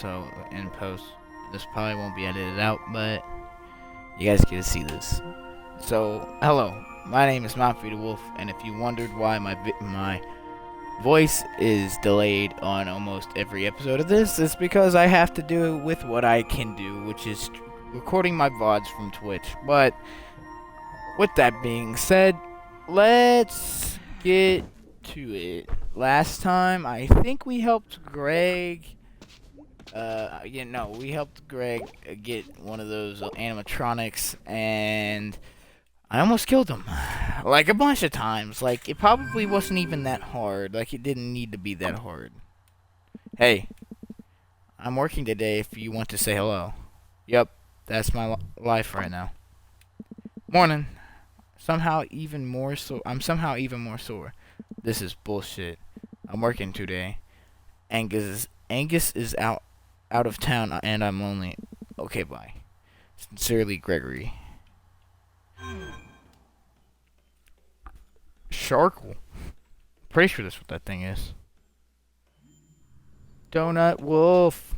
so in post, this probably won't be edited out, but you guys get to see this. So, hello, my name is NITW Wolf, and if you wondered why my voice is delayed on almost every episode of this, it's because I have to do with what I can do, which is recording my VODs from Twitch. But with that being said, let's get to it. Last time, I think we helped Greg. We helped Greg get one of those animatronics, and I almost killed him. Like, a bunch of times. Like, it probably wasn't even that hard. Like, it didn't need to be that hard. Hey, I'm working today if you want to say hello. Yep, that's my life right now. Morning. I'm somehow even more sore. This is bullshit. I'm working today. Angus is out of town and I'm lonely. Okay, bye. Sincerely, Gregory. Sharkle. Pretty sure that's what that thing is. Donut Wolf.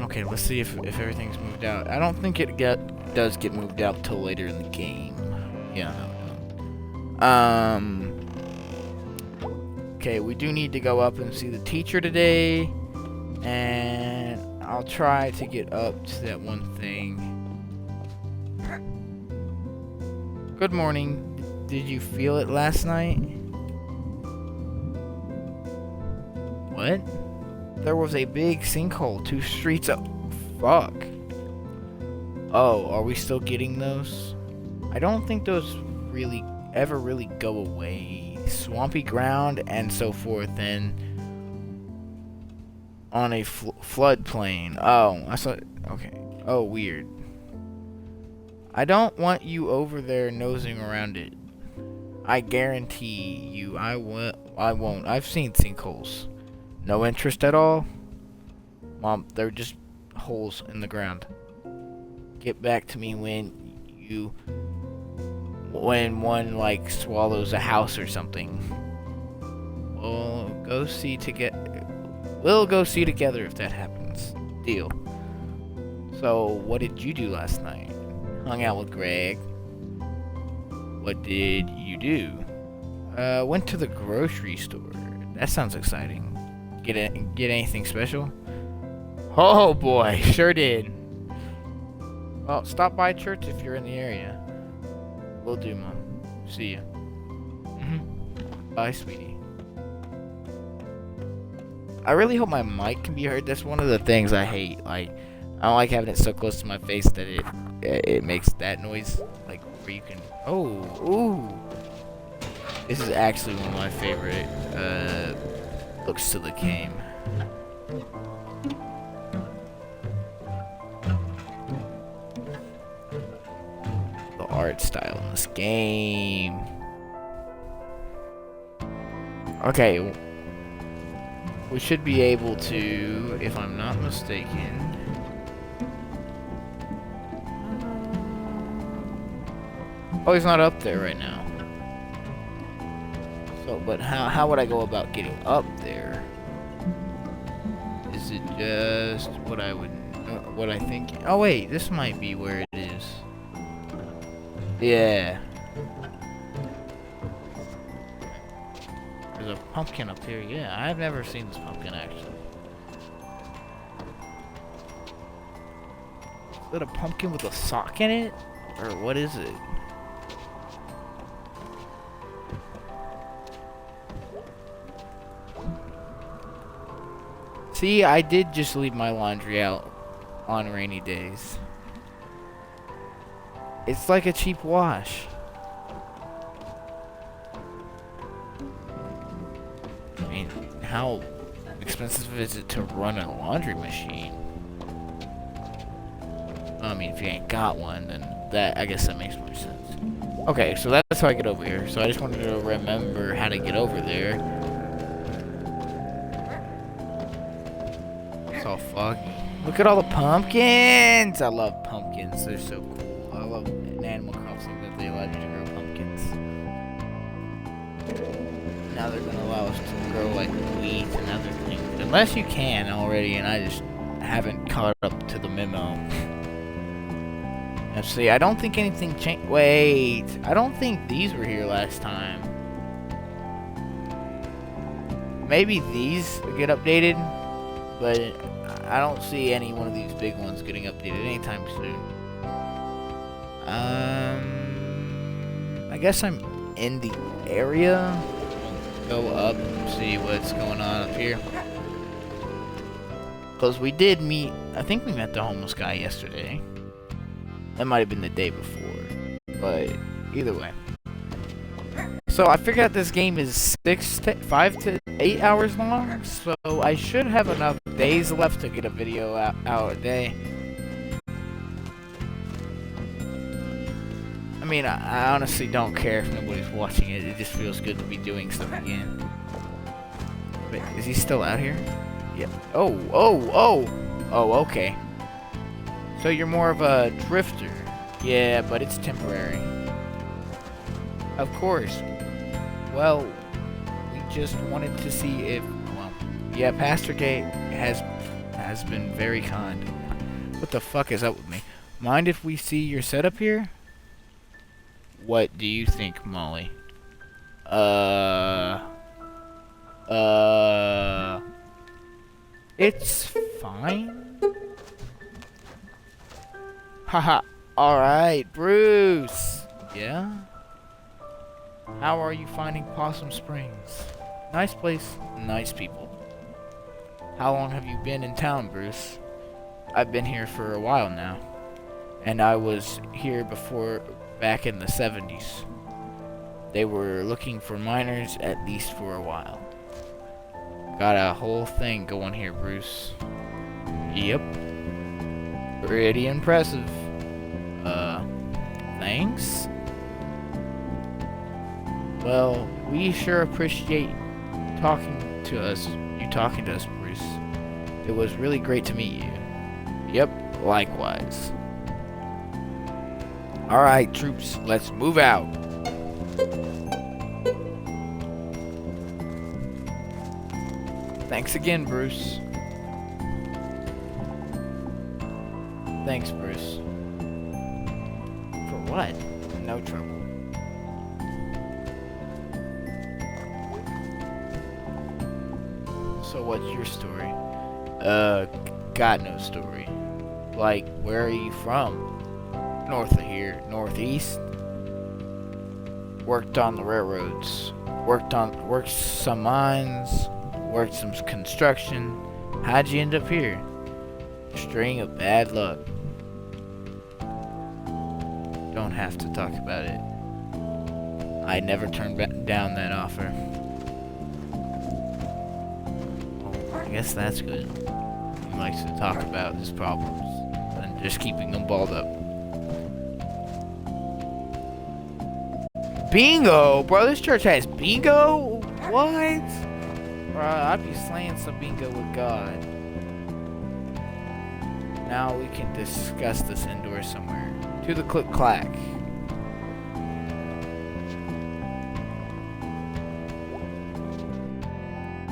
Okay, let's see if everything's moved out. I don't think it does get moved out till later in the game. Yeah, no. Okay, we do need to go up and see the teacher today, and I'll try to get up to that one thing. Good morning. Did you feel it last night? What? There was a big sinkhole 2 streets up. Fuck. Oh, are we still getting those? I don't think those ever really go away. Swampy ground and so forth, and on a floodplain. Oh, I saw. Okay. Oh, weird. I don't want you over there nosing around it. I guarantee you, I won't. I've seen sinkholes. No interest at all? Mom, they're just holes in the ground. Get back to me when one, like, swallows a house or something. We'll go see together if that happens. Deal. So, what did you do last night? Hung out with Greg. What did you do? Went to the grocery store. That sounds exciting. Get anything special? Oh boy, sure did. Well, stop by church if you're in the area. Will do, Mom. See ya. Bye, sweetie. I really hope my mic can be heard. That's one of the things I hate. Like, I don't like having it so close to my face that it makes that noise. Like, where you can. Oh, ooh. This is actually one of my favorite looks to the game. The art style in this game. Okay. We should be able to, if I'm not mistaken. Oh, he's not up there right now. So, but how would I go about getting up there? Is it just what I think? Oh wait, this might be where it is. Yeah. There's a pumpkin up here. Yeah, I've never seen this pumpkin actually. Is that a pumpkin with a sock in it? Or what is it? See, I did just leave my laundry out on rainy days. It's like a cheap wash. I mean, how expensive is it to run a laundry machine? I mean, if you ain't got one, then I guess that makes more sense. Okay, so that's how I get over here. So I just wanted to remember how to get over there. All foggy. Look at all the pumpkins! I love pumpkins. They're so cool. I love in Animal Crossing that they allow you to grow pumpkins. now they're gonna allow us to grow like wheat and other things. Unless you can already, and I just haven't caught up to the memo. Let's see, I don't think anything changed. Wait, I don't think these were here last time. Maybe these get updated, but I don't see any one of these big ones getting updated anytime soon. I guess I'm in the area. Go up and see what's going on up here. Because we did meet, I think we met the homeless guy yesterday. That might have been the day before, but either way. So I figured out this game is 5 to 8 hours long, so I should have enough days left to get a video out a day. I mean, I honestly don't care if nobody's watching it. It just feels good to be doing stuff again. Wait, is he still out here? Yep. Oh, okay. So you're more of a drifter. Yeah, but it's temporary. Of course. Well, we just wanted to see if, well, yeah, Pastor Gate has been very kind. What the fuck is up with me? Mind if we see your setup here? What do you think, Molly? It's fine. Haha. Alright, Bruce. Yeah? How are you finding Possum Springs? Nice place, nice people. How long have you been in town, Bruce? I've been here for a while now. And I was here before, back in the 70s. They were looking for miners at least for a while. Got a whole thing going here, Bruce. Yep. Pretty impressive. Thanks? Well, we sure appreciate you talking to us, Bruce. It was really great to meet you. Yep, likewise. Alright, troops, let's move out. Thanks again, Bruce. Thanks, Bruce. For what? No trouble. So what's your story? Got no story. Like, where are you from? North of here. Northeast. Worked on the railroads. Worked some mines. Worked some construction. How'd you end up here? String of bad luck. Don't have to talk about it. I never turned down that offer. Well, I guess that's good. He likes to talk about his problems and just keeping them balled up. Bingo! Bro, this church has bingo? What? Bro, I'd be slaying some bingo with God. Now we can discuss this indoors somewhere. To the click-clack.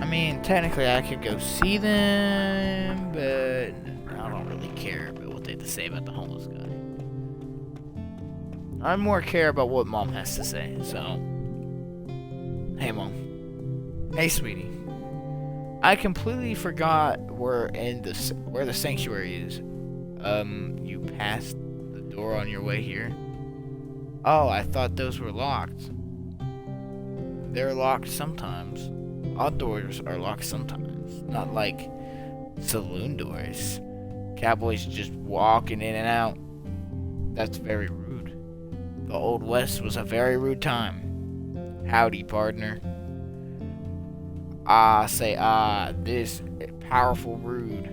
I mean, technically I could go see them, but I don't really care about what they have to say about the homeless guy. I more care about what Mom has to say, so... Hey, Mom. Hey, sweetie. I completely forgot where the sanctuary is. You passed the door on your way here? Oh, I thought those were locked. They're locked sometimes. All doors are locked sometimes. Not like saloon doors. Cowboys just walking in and out. That's very rude. The Old West was a very rude time. Howdy, partner. This powerful rude.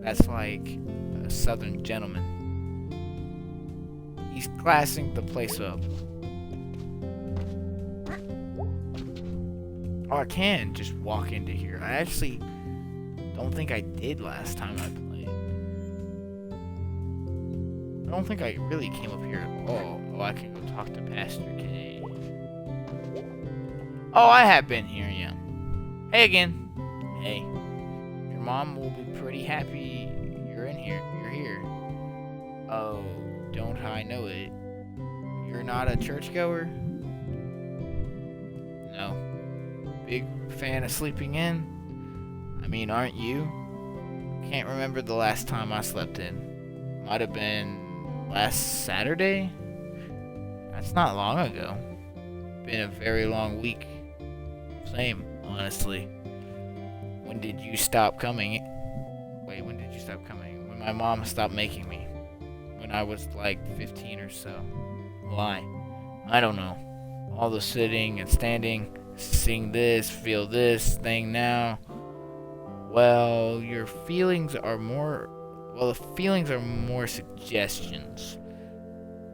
That's like a southern gentleman. He's classing the place up. Oh, I can just walk into here. I actually don't think I did last time I played. I don't think I really came up here at all. Oh, I can go talk to Pastor K. Oh, I have been here, yeah. Hey again. Hey. Your mom will be pretty happy you're in here. You're here. Oh, don't I know it. You're not a churchgoer? No. Big fan of sleeping in? I mean, aren't you? Can't remember the last time I slept in. Might have been last Saturday? That's not long ago. Been a very long week. Same, honestly. When did you stop coming? Wait, when did you stop coming? When my mom stopped making me. When I was like 15 or so. Why? I don't know. All the sitting and standing, seeing this, feel this thing now. Well, your feelings are more... Well, the feelings are more suggestions.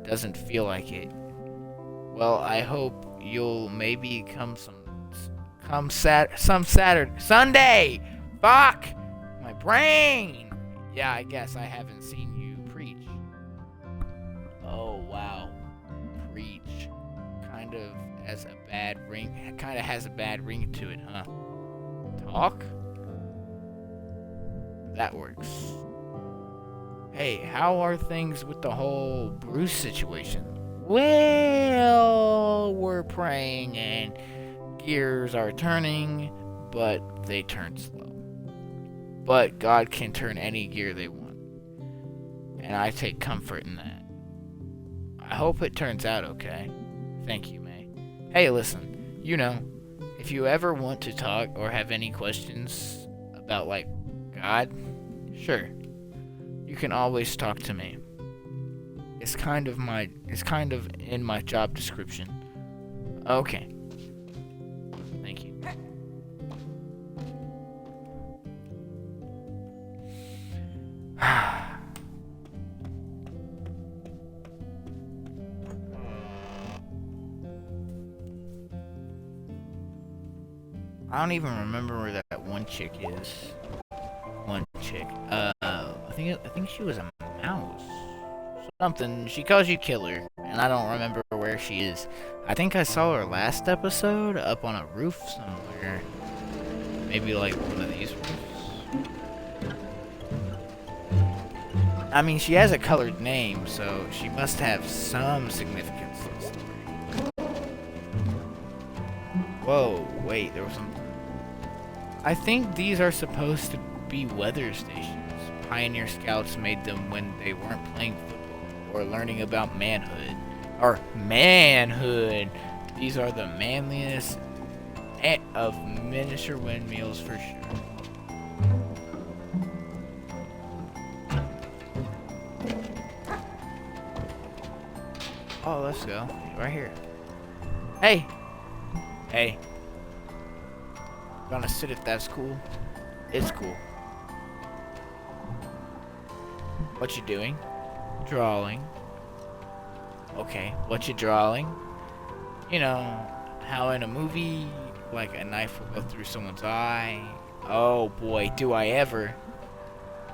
Doesn't feel like it. Well, I hope you'll maybe come Saturday, Sunday. Fuck my brain. Yeah, I guess I haven't seen you preach. Oh wow, preach. Kind of has a bad ring. Kind of has a bad ring to it, huh? Talk. That works. Hey, how are things with the whole Bruce situation? Well, we're praying and gears are turning, but they turn slow. But God can turn any gear they want. And I take comfort in that. I hope it turns out okay. Thank you, May. Hey, listen, if you ever want to talk or have any questions about, like, God, sure. You can always talk to me. It's kind of in my job description. Okay. Thank you. I don't even remember where that one chick is. One chick. I think she was a mouse. Something. She calls you killer, and I don't remember where she is. I think I saw her last episode up on a roof somewhere. Maybe like one of these roofs. I mean, she has a colored name, so she must have some significance to the story. Whoa, wait, there was some... I think these are supposed to be weather stations. Pioneer Scouts made them when they weren't playing football or learning about manhood. Or manhood! These are the manliest of miniature windmills for sure. Oh, let's go. Right here. Hey! Hey. Gonna sit if that's cool? It's cool. What you doing? Drawing. Okay, what you drawing? You know, how in a movie, like a knife will go through someone's eye. Oh boy, do I ever.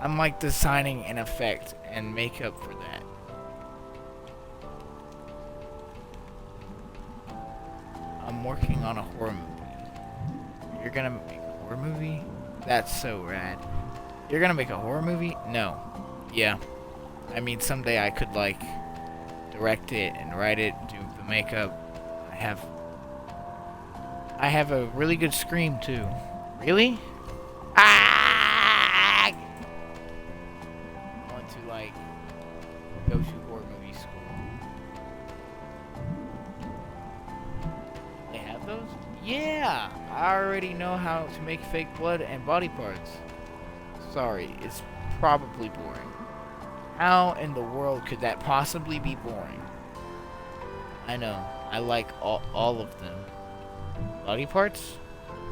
I'm like designing an effect and makeup for that. I'm working on a horror movie. You're gonna make a horror movie? That's so rad. You're gonna make a horror movie? No. Yeah. I mean, someday I could, like, direct it and write it, do the makeup. I have a really good scream, too. Really? Ah! I want to, like, go to horror movie school. They have those? Yeah! I already know how to make fake blood and body parts. Sorry, it's probably boring. How in the world could that possibly be boring? I know. I like all of them. Body parts?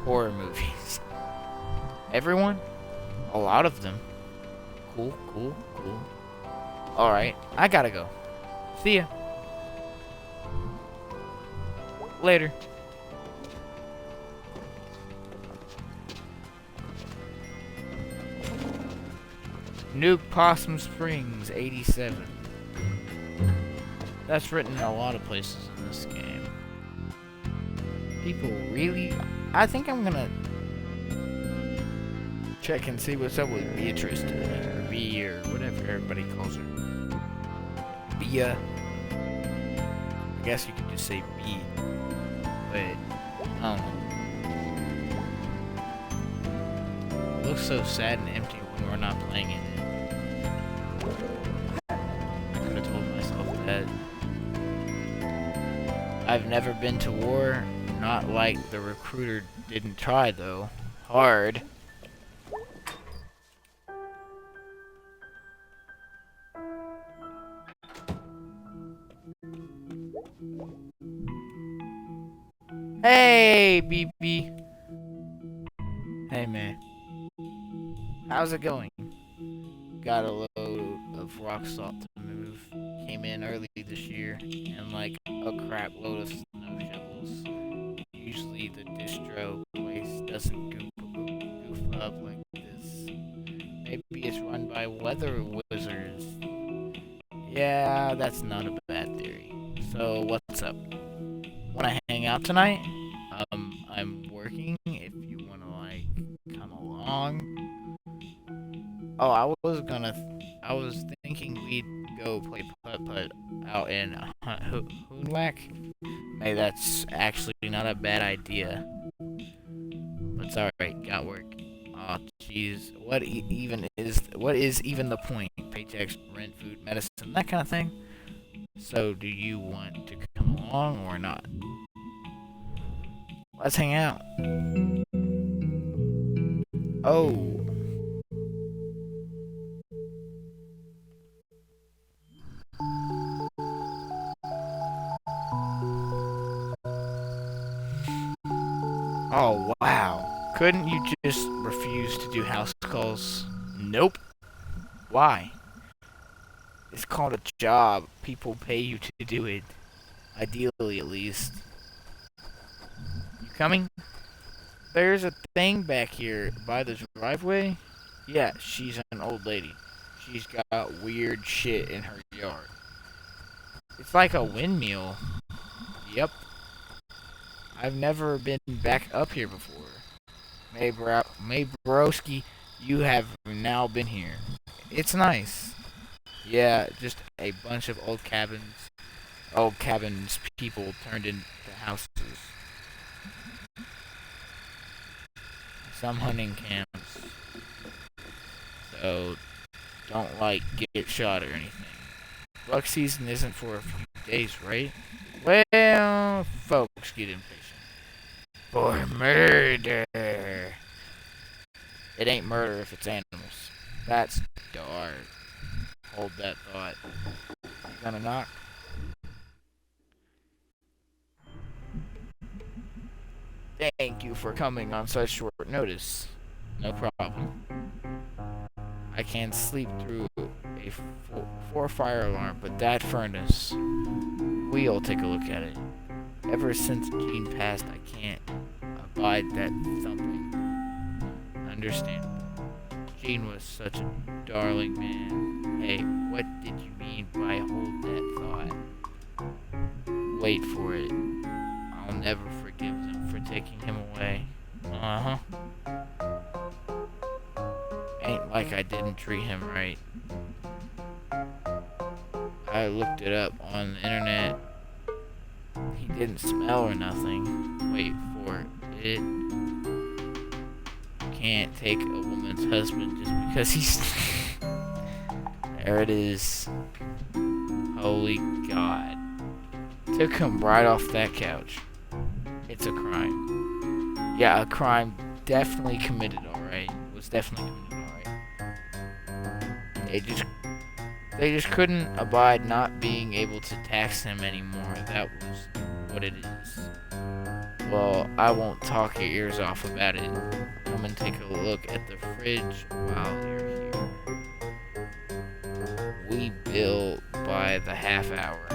Horror movies. Everyone? A lot of them. Cool. Alright, I gotta go. See ya. Later. Nuke Possum Springs 87. That's written in a lot of places in this game. People really... I think I'm gonna check and see what's up with Beatrice today. Or B, or whatever everybody calls her. Bia. I guess you could just say B. But, I don't know. It looks so sad and empty when we're not playing it. I could have told myself that. I've never been to war. Not like the recruiter didn't try, though. Hard. Hey, BB. Hey, man. How's it going? Got a load of rock salt to move. Came in early this year, and like a crap load of snow shovels. Usually the distro place doesn't goof up like this. Maybe it's run by weather wizards. Yeah, that's not a bad theory. So what's up? Wanna hang out tonight? I'm working. If you wanna like come along. Oh, I was thinking we'd go play putt-putt out in Hoonwhack. Hey, that's actually not a bad idea. But it's alright, got work. Aw, jeez. What is even the point? Paychecks, rent, food, medicine, that kind of thing. So, do you want to come along or not? Let's hang out. Oh. Oh, wow. Couldn't you just refuse to do house calls? Nope. Why? It's called a job. People pay you to do it. Ideally, at least. You coming? There's a thing back here by the driveway. Yeah, she's an old lady. She's got weird shit in her yard. It's like a windmill. Yep. I've never been back up here before. Broski, you have now been here. It's nice. Yeah, just a bunch of old cabins. Old cabins people turned into houses. Some hunting camps. So, don't like get shot or anything. Buck season isn't for a few days, right? Well, folks get impatient. For murder. It ain't murder if it's animals. That's dark. Hold that thought. You gonna knock? Thank you for coming on such short notice. No problem. I can't sleep through a four fire alarm, but that furnace, we'll take a look at it. Ever since Jean passed, I can't abide that thumping. Understandable. Jean was such a darling, man. Hey, what did you mean by hold that thought? Wait for it. I'll never forgive them for taking him away. Uh-huh. Ain't like I didn't treat him right. I looked it up on the internet. He didn't smell or nothing. Wait for it. Can't take a woman's husband just because he's... There it is. Holy God. Took him right off that couch. It's a crime. Yeah, a crime definitely committed, alright. Was definitely committed, alright. They just couldn't abide not being able to tax him anymore. That was what it is. Well, I won't talk your ears off about it. Come and take a look at the fridge while you're here. We bill by the half hour.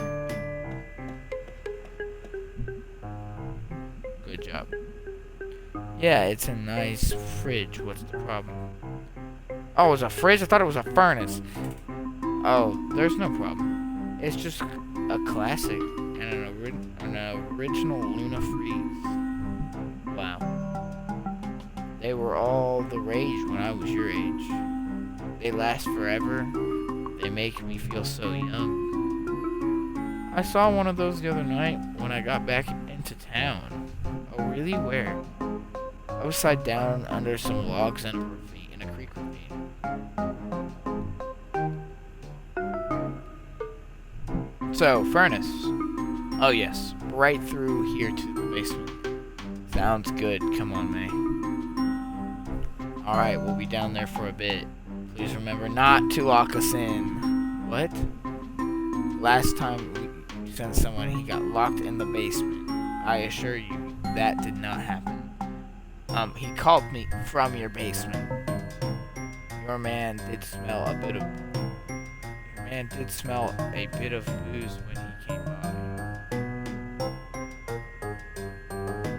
Good job. Yeah, it's a nice fridge. What's the problem? Oh, it's a fridge? I thought it was a furnace. Oh, there's no problem. It's just a classic and an original Luna Freeze. were all the rage when I was your age. They last forever. They make me feel so young. I saw one of those the other night when I got back into town. Oh, really? Where? Upside down under some logs in a creek ravine. So, furnace. Oh yes, right through here to the basement. Sounds good. Come on, May. Alright, we'll be down there for a bit. Please remember not to lock us in. What? Last time we sent someone, he got locked in the basement. I assure you, that did not happen. He called me from your basement. Your man did smell a bit of booze when he came by.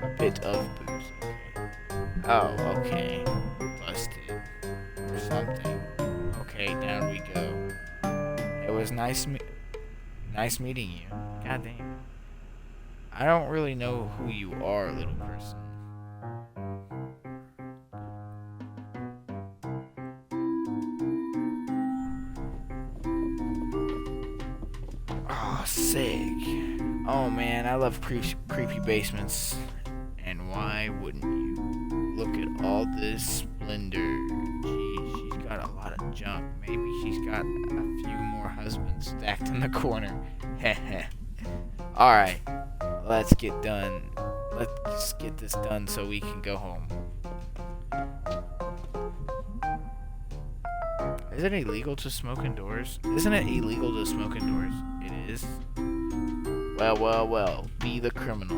A bit of booze, okay. Oh, okay. Busted. Or something. Okay, down we go. It was nice meeting you. God damn. I don't really know who you are, little person. Oh, sick. Oh man, I love creepy basements. And why wouldn't you? Look at all this splendor. Geez, she's got a lot of junk. Maybe she's got a few more husbands stacked in the corner. Heh. Alright, let's get done. Let's get this done so we can go home. Is it illegal to smoke indoors? Isn't it illegal to smoke indoors? It is. Well. Be the criminal.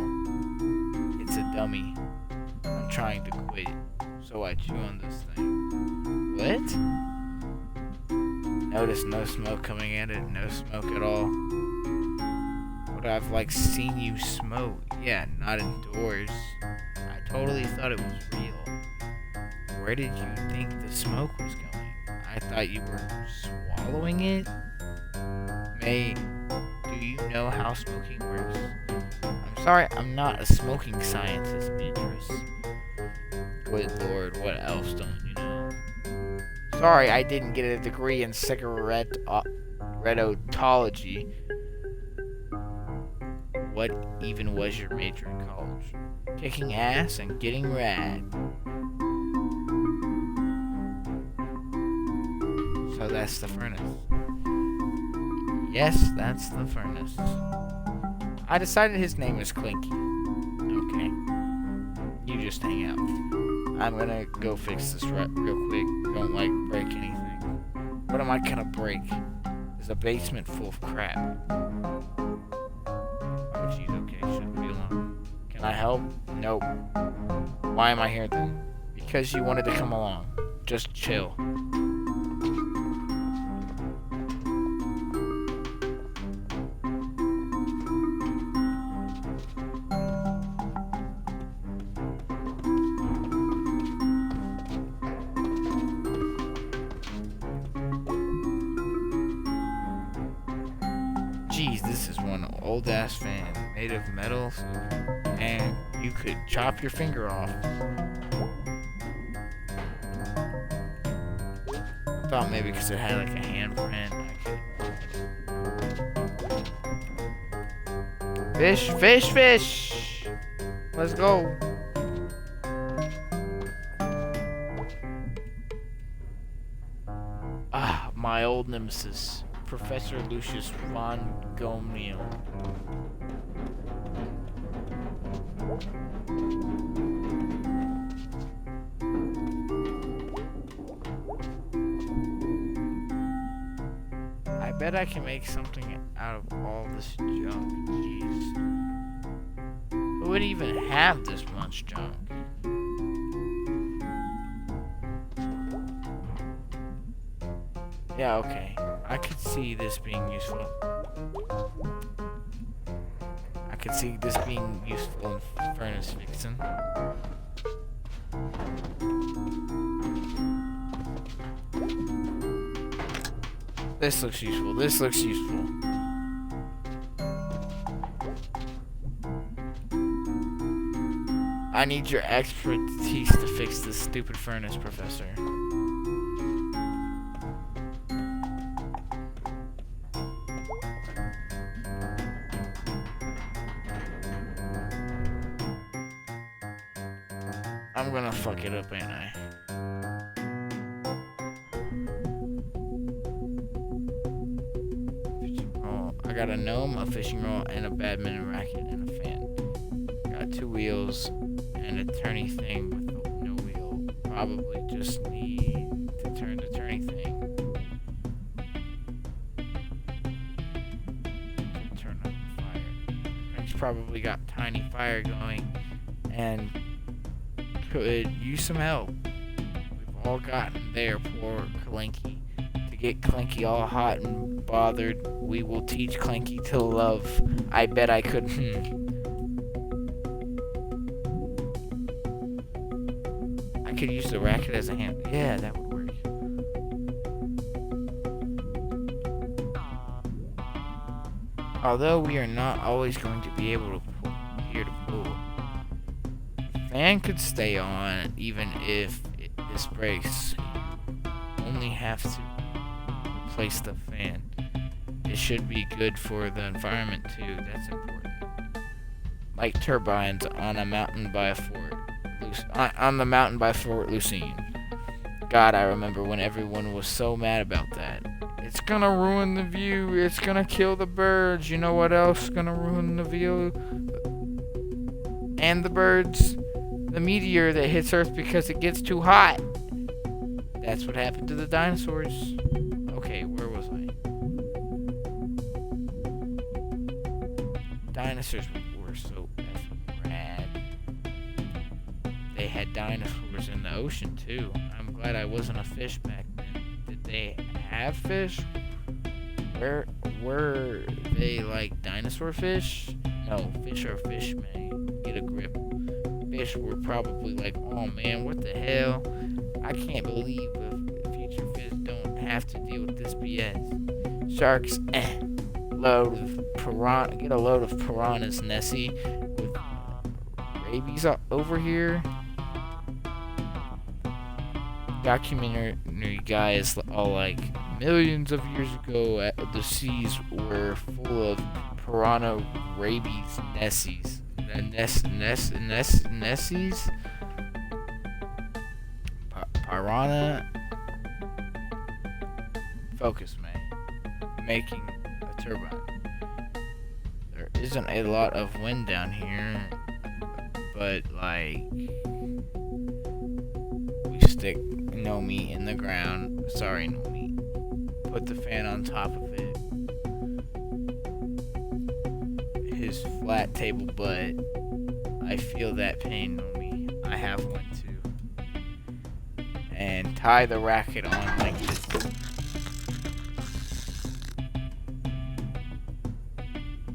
It's a dummy. I'm trying to quit. So I chew on this thing. What? Notice no smoke coming at it. No smoke at all. But I've seen you smoke. Yeah, not indoors. I totally thought it was real. Where did you think the smoke was going? I thought you were swallowing it? May, do you know how smoking works? I'm sorry, I'm not a smoking scientist, Beatrice. Good lord, what else don't you know? Sorry, I didn't get a degree in cigaretteology. What even was your major in college? Kicking ass and getting rad. So that's the furnace. Yes, that's the furnace. I decided his name is Clinky. Okay. You just hang out. I'm gonna go fix this real quick. Don't break anything. What am I gonna break? There's a basement full of crap. Oh jeez, okay, shouldn't be alone. Can I help? Nope. Why am I here then? Because you wanted to come along. Just chill. Geez, this is one old ass fan made of metal, and you could chop your finger off. I thought maybe because it had a handprint, I could. Fish! Let's go. Ah, my old nemesis. Professor Lucius von Gomeo. I bet I can make something out of all this junk. Jeez. Who would even have this much junk? Yeah, okay. I could see this being useful. I could see this being useful in furnace fixing. This looks useful. I need your expertise to fix this stupid furnace, Professor. I'm gonna fuck it up, ain't I? Fishing rod. I got a gnome, a fishing rod, and a badminton racket, and a fan. Got 2 wheels and a turny thing with no wheel. Probably just need to turn the turny thing to turn on the fire. It's probably got tiny fire going and could use some help. We've all gotten there, poor Clanky. To get Clanky all hot and bothered, we will teach Clanky to love. I bet I could. I could use the racket as a hand. Yeah, that would work. Although we are not always going to be able to pull here to pull. Fan could stay on even if this breaks. You only have to replace the fan. It should be good for the environment too. That's important. Like turbines on a mountain by a fort. On the mountain by Fort Lucine. God, I remember when everyone was so mad about that. It's gonna ruin the view. It's gonna kill the birds. You know what else is gonna ruin the view? And the birds? The meteor that hits Earth because it gets too hot. That's what happened to the dinosaurs. Okay, where was I? Dinosaurs were so effing rad. They had dinosaurs in the ocean too. I'm glad I wasn't a fish back then. Did they have fish? Where were they like dinosaur fish? No, fish are fish, man. Get a grip. Fish were probably like, oh man, what the hell? I can't believe the future fish don't have to deal with this BS. Sharks, load of piranha. Get a load of piranhas, Nessie. With rabies over here. Documentary guy is all like, millions of years ago, the seas were full of piranha rabies Nessies. Nessies? Piranha. Focus, man. Making a turbine. There isn't a lot of wind down here, but like, we stick Nomi in the ground. Sorry, Nomi. Put the fan on top of it. His flat table butt. I feel that pain, Nomi. I have one too. And tie the racket on like this.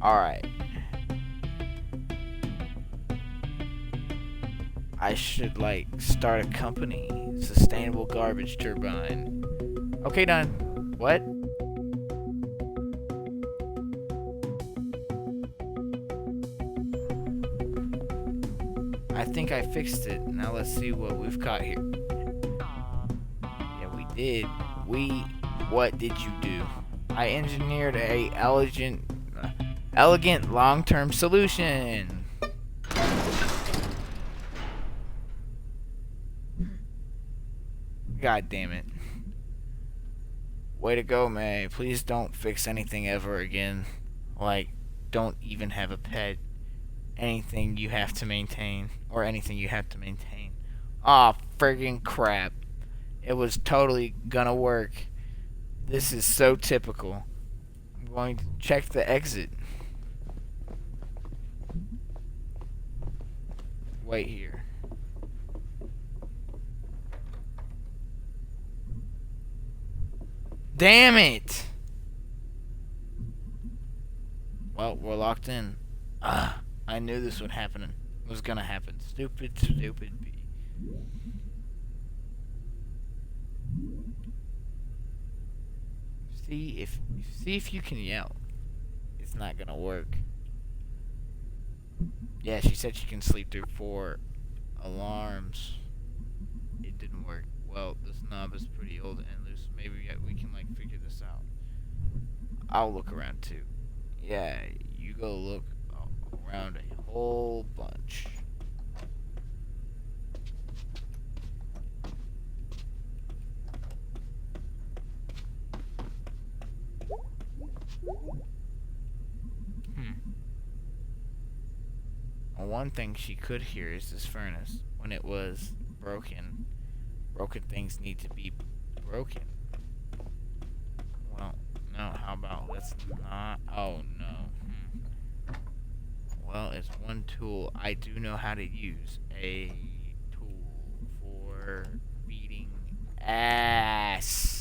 Alright. I should like start a company. Sustainable garbage turbine. Okay, done. What? I think I fixed it. Now let's see what we've got here. Yeah, we did. What did you do? I engineered a elegant long-term solution. God damn it. Way to go, May. Please don't fix anything ever again. Like, don't even have a pet. Anything you have to maintain. Or anything you have to maintain. Aw, friggin' crap. It was totally gonna work. This is so typical. I'm going to check the exit. Wait here. Damn it! Well, we're locked in. I knew this would happen. It was gonna happen. Stupid bee. See if you can yell. It's not gonna work. Yeah, she said she can sleep through 4 Alarms. It didn't work. Well, this knob is pretty old and loose. Maybe we can like figure this out. I'll look around too. Yeah, you go look around a whole bunch. Hmm. Well, one thing she could hear is this furnace. When it was broken, broken things need to be broken. Well, no, how about let's not. Oh no. Well, it's one tool I do know how to use. A tool for beating ass.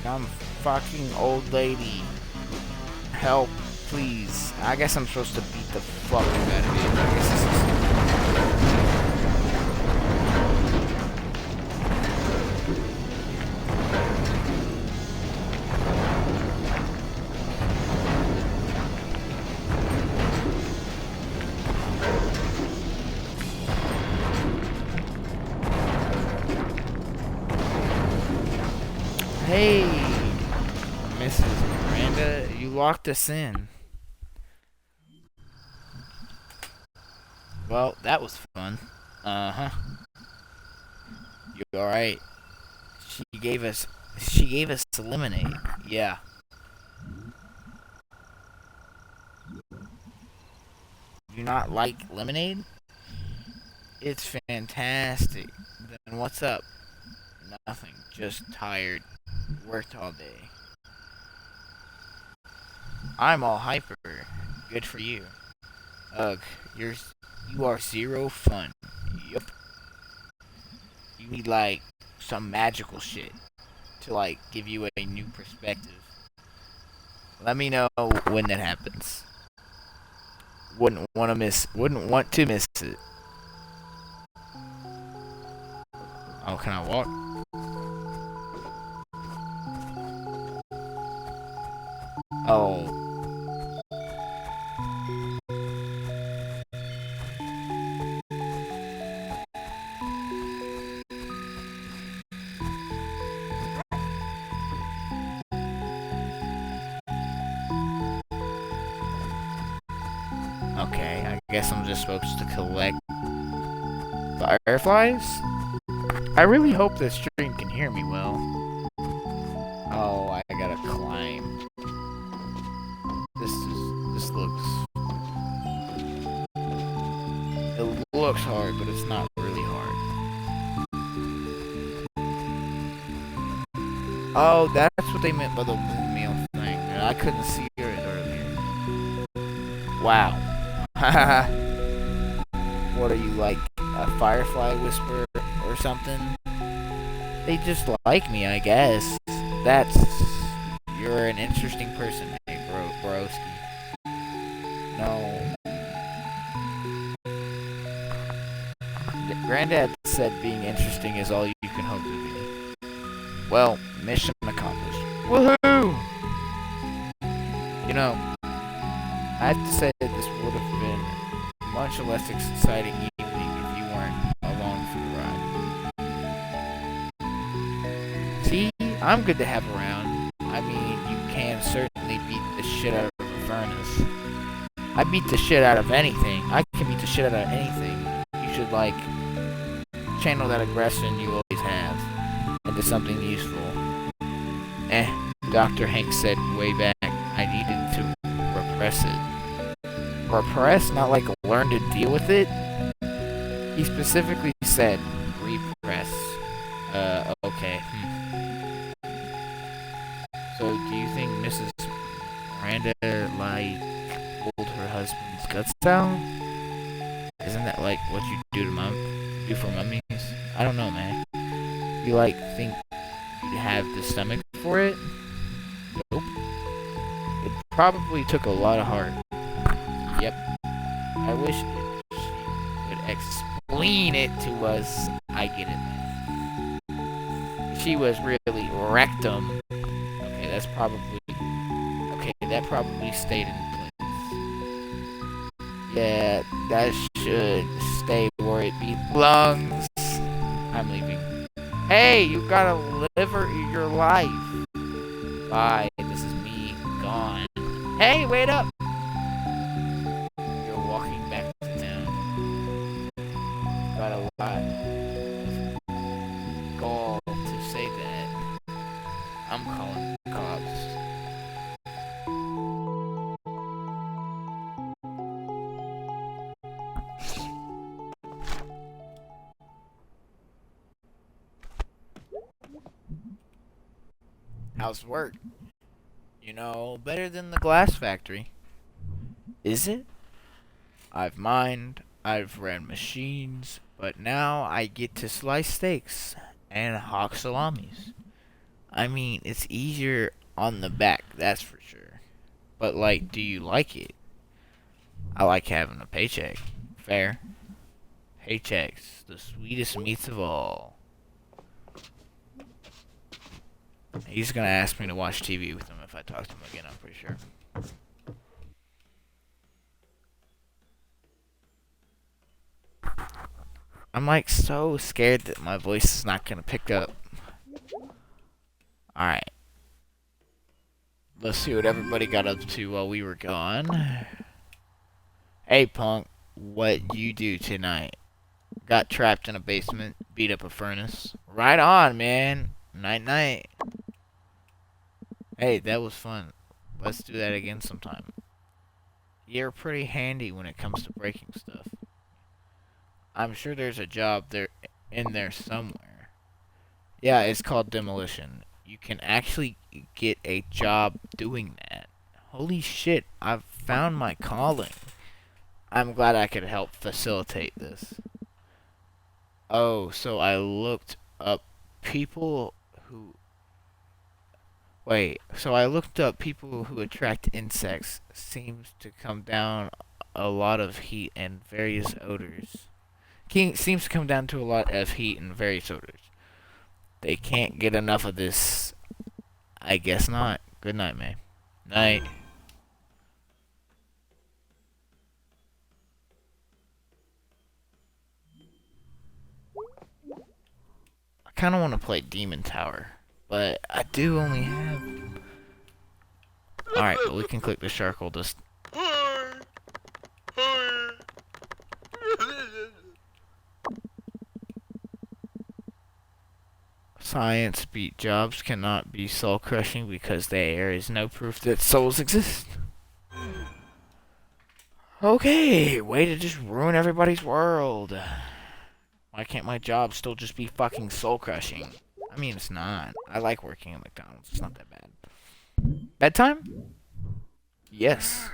I'm fucking old lady. Help, please. I guess I'm supposed to beat the fuck out of it. I guess this is... Hey, Mrs. Miranda, you locked us in. Well, that was fun. Uh-huh. You alright? She gave us lemonade. Yeah. You not like lemonade? It's fantastic. Then what's up? Nothing. Just tired. Worked all day. I'm all hyper. Good for you. Ugh, you are zero fun. Yup. You need like some magical shit to like give you a new perspective. Let me know when that happens. Wouldn't want to miss it. Oh, can I walk? Oh. Okay, I guess I'm just supposed to collect fireflies? I really hope this stream can hear me well. Oh, I gotta climb. This looks... It looks hard, but it's not really hard. Oh, that's what they meant by the windmill thing. I couldn't see it earlier. Wow. Haha. What are you, like a firefly whisperer or something? They just like me, I guess. That's... You're an interesting person, hey, broski. No. Granddad said being interesting is all you can hope to be. Well, mission accomplished. Woohoo! You know, I have to say that this would have been a much less exciting evening if you weren't along for the ride. See, I'm good to have around. I mean, you can certainly beat the shit out of a furnace. I beat the shit out of anything. I can beat the shit out of anything. You should, like, channel that aggression you always have into something useful. Dr. Hank said way back, I needed to repress it. Repress? Not like learn to deal with it? He specifically said, repress. Okay. So, do you think Mrs. Miranda, like, pulled her husband's guts out? Isn't that, like, what you do for mummies? I don't know, man. You like think you'd have the stomach for it? Nope. It probably took a lot of heart. Yep. I wish she could explain it to us. I get it, man. She was really rectum. Okay, that's probably... Okay, that probably stayed in place. Yeah, that should stay where it belongs. I'm leaving. Hey, you gotta live your life. Bye, this is me, gone. Hey, wait up! You're walking back to town. Got a lot of gall to say that. I'm calling the cops. How's work? You know, better than the glass factory. Is it? I've mined, I've ran machines, but now I get to slice steaks and hawk salamis. I mean, it's easier on the back, that's for sure. But, like, do you like it? I like having a paycheck. Fair. Paychecks, the sweetest meats of all. He's gonna ask me to watch TV with him if I talk to him again, I'm pretty sure. I'm like so scared that my voice is not gonna pick up. Alright. Let's see what everybody got up to while we were gone. Hey punk, what you do tonight? Got trapped in a basement, beat up a furnace. Right on, man. Night night. Hey, that was fun. Let's do that again sometime. You're pretty handy when it comes to breaking stuff. I'm sure there's a job there in there somewhere. Yeah, it's called demolition. You can actually get a job doing that. Holy shit, I've found my calling. I'm glad I could help facilitate this. Oh, so I looked up people who... Wait, so I looked up people who attract insects. Seems to come down a lot of heat and various odors. Seems to come down to a lot of heat and various odors. They can't get enough of this. I guess not. Good night, man. Night. I kind of want to play Demon Tower, but I do only have... Alright, but we can click the circle just... Science beat jobs cannot be soul crushing because there is no proof that souls exist. Okay, way to just ruin everybody's world. Why can't my job still just be fucking soul crushing? I mean, it's not. I like working at McDonald's. It's not that bad. Bedtime? Yes.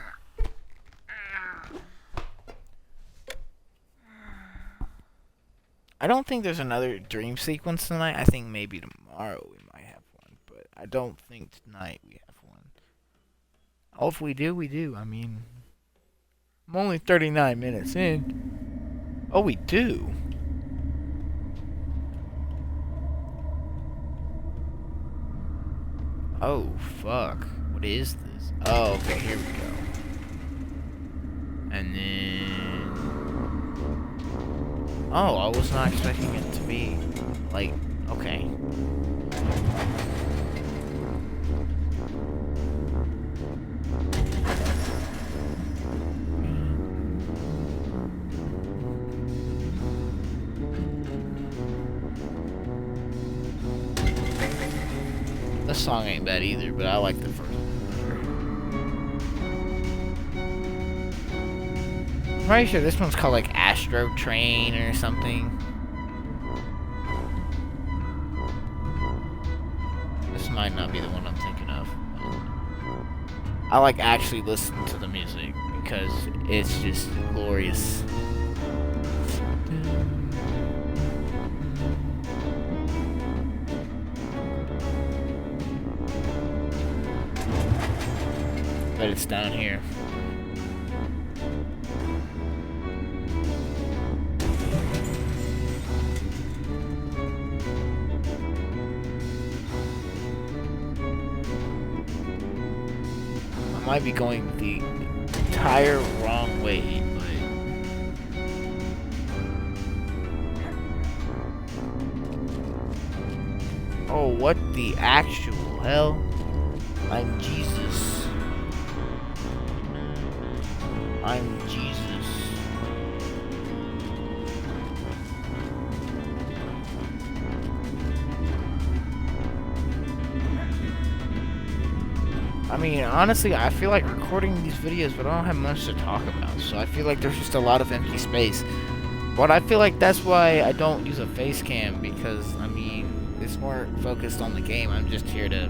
I don't think there's another dream sequence tonight. I think maybe tomorrow we might have one, but I don't think tonight we have one. Oh, if we do, we do. I mean, I'm only 39 minutes in. Oh, we do. Oh, fuck. What is this? Oh, okay, here we go. And then... Oh, I was not expecting it to be, like, okay. This song ain't bad either, but I like the first one. I'm pretty sure this one's called like Astro Train or something. This might not be the one I'm thinking of. I like actually listening to the music because it's just glorious. bet it's down here. I might be going the entire wrong way, but... Oh, what the actual hell? I'm Jesus. I'm Jesus. I mean, honestly, I feel like recording these videos, but I don't have much to talk about, so I feel like there's just a lot of empty space. But I feel like that's why I don't use a face cam, because, I mean, it's more focused on the game. I'm just here to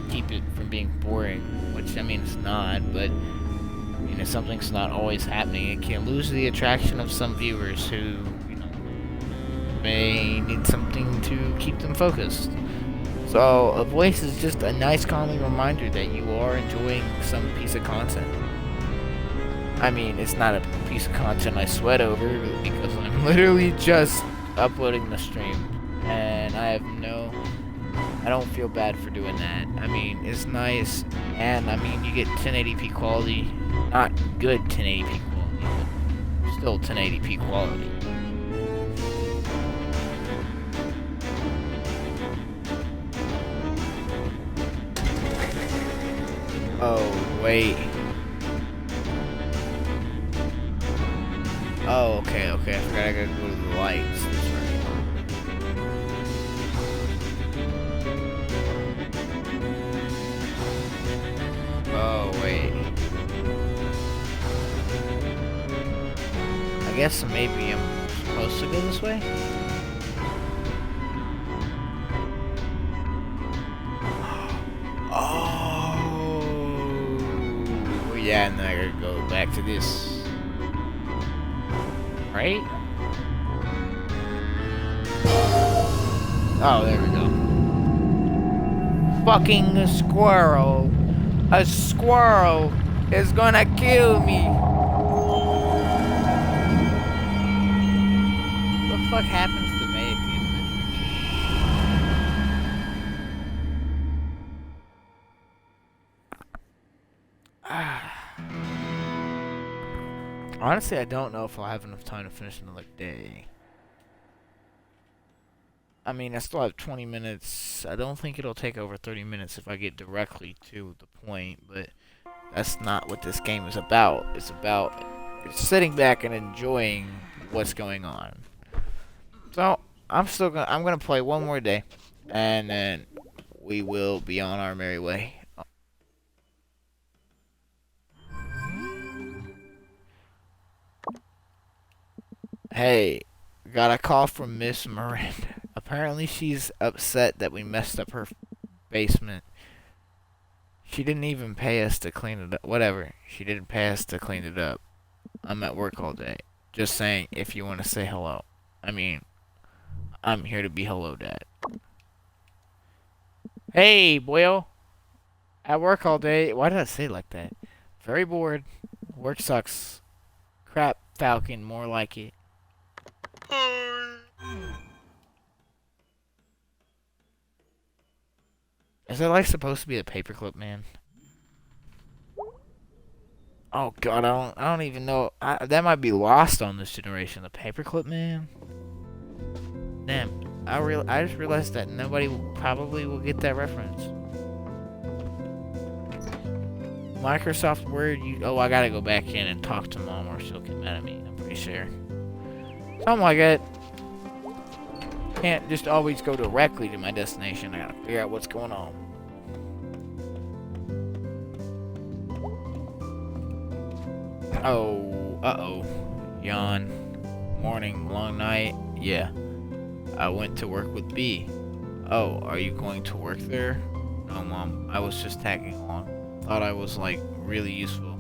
keep it from being boring, which, I mean, it's not, but, I mean, if something's not always happening, it can lose the attraction of some viewers who, you know, may need something to keep them focused. So, a voice is just a nice calming reminder that you are enjoying some piece of content. I mean, it's not a piece of content I sweat over, because I'm literally just uploading the stream. And I don't feel bad for doing that. I mean, it's nice, and I mean, you get 1080p quality. Not good 1080p quality, but still 1080p quality. Oh, wait. Oh, okay, I forgot I gotta go to the lights. That's right. Oh, wait. I guess maybe I'm supposed to go this way? Oh, yeah, and then I gotta go back to this. Right? Oh, there we go. Fucking a squirrel. A squirrel is gonna kill me. What the fuck happens to me at the end of it? Honestly, I don't know if I'll have enough time to finish another day. I mean, I still have 20 minutes. I don't think it'll take over 30 minutes if I get directly to the point, but that's not what this game is about. It's sitting back and enjoying what's going on. So, I'm gonna play one more day, and then we will be on our merry way. Hey, got a call from Miss Miranda. Apparently she's upset that we messed up her basement. She didn't even pay us to clean it up. Whatever. She didn't pay us to clean it up. I'm at work all day. Just saying if you want to say hello. I mean, I'm here to be hello, Dad. Hey, boyo. At work all day. Why did I say it like that? Very bored. Work sucks. Crap, Falcon. More like it. Is it like supposed to be a paperclip man? Oh god, I don't even know. That might be lost on this generation. The paperclip man. Damn, I just realized that nobody probably will get that reference. Microsoft Word. Oh, I gotta go back in and talk to Mom, or she'll get mad at me. I'm pretty sure. Something like that. Can't just always go directly to my destination. I gotta figure out what's going on. Oh, uh-oh. Yawn. Morning, long night. Yeah. I went to work with B. Oh, are you going to work there? No, Mom. I was just tagging along. Thought I was, like, really useful.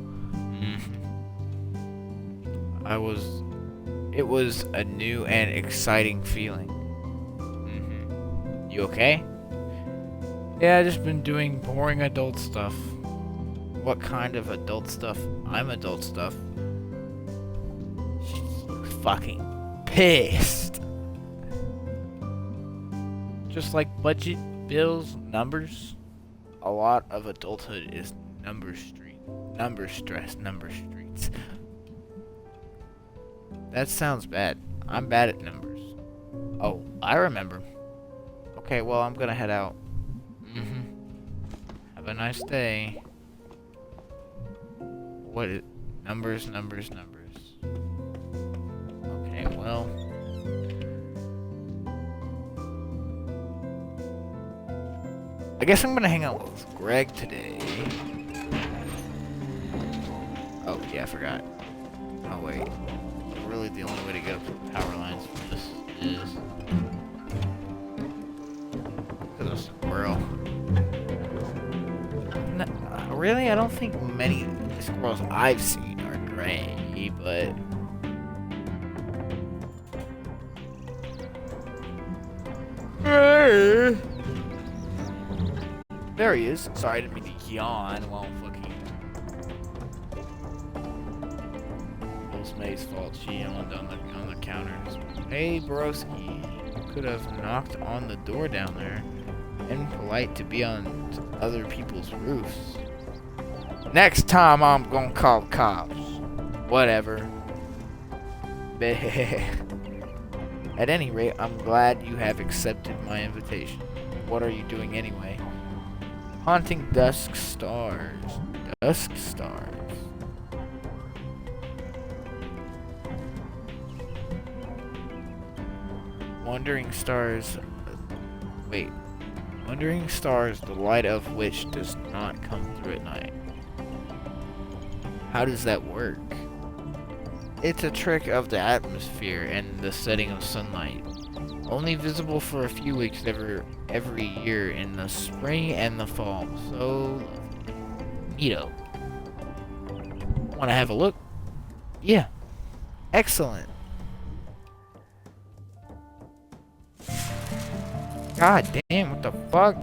It was a new and exciting feeling. You okay? Yeah, I just been doing boring adult stuff. what kind of adult stuff I'm adult stuff. She's fucking pissed. Just like budget, bills, numbers, a lot of adulthood is number stress, number streets. That sounds bad. I'm bad at numbers. Oh, I remember. Okay, well, I'm gonna head out. Have a nice day. What is... Numbers. Okay, well... I guess I'm gonna hang out with Greg today. Oh, yeah, I forgot. Oh, wait. Really, the only way to get up to the power lines for this is... Because of squirrel. No, really? I don't think many squirrels I've seen are gray, but... There he is. Sorry, I didn't mean to yawn while fucking... It's May's fault. She yawned on the counters. Hey, broski. Could have knocked on the door down there. Impolite to be on other people's roofs. Next time I'm gonna call the cops. Whatever. At any rate, I'm glad you have accepted my invitation. What are you doing anyway? Haunting dusk stars. Dusk stars. Wandering stars. Wait. Wandering stars, the light of which does not come through at night. How does that work? It's a trick of the atmosphere and the setting of sunlight. Only visible for a few weeks every year in the spring and the fall. So, neato. Want to have a look? Yeah. Excellent. God damn, what the fuck?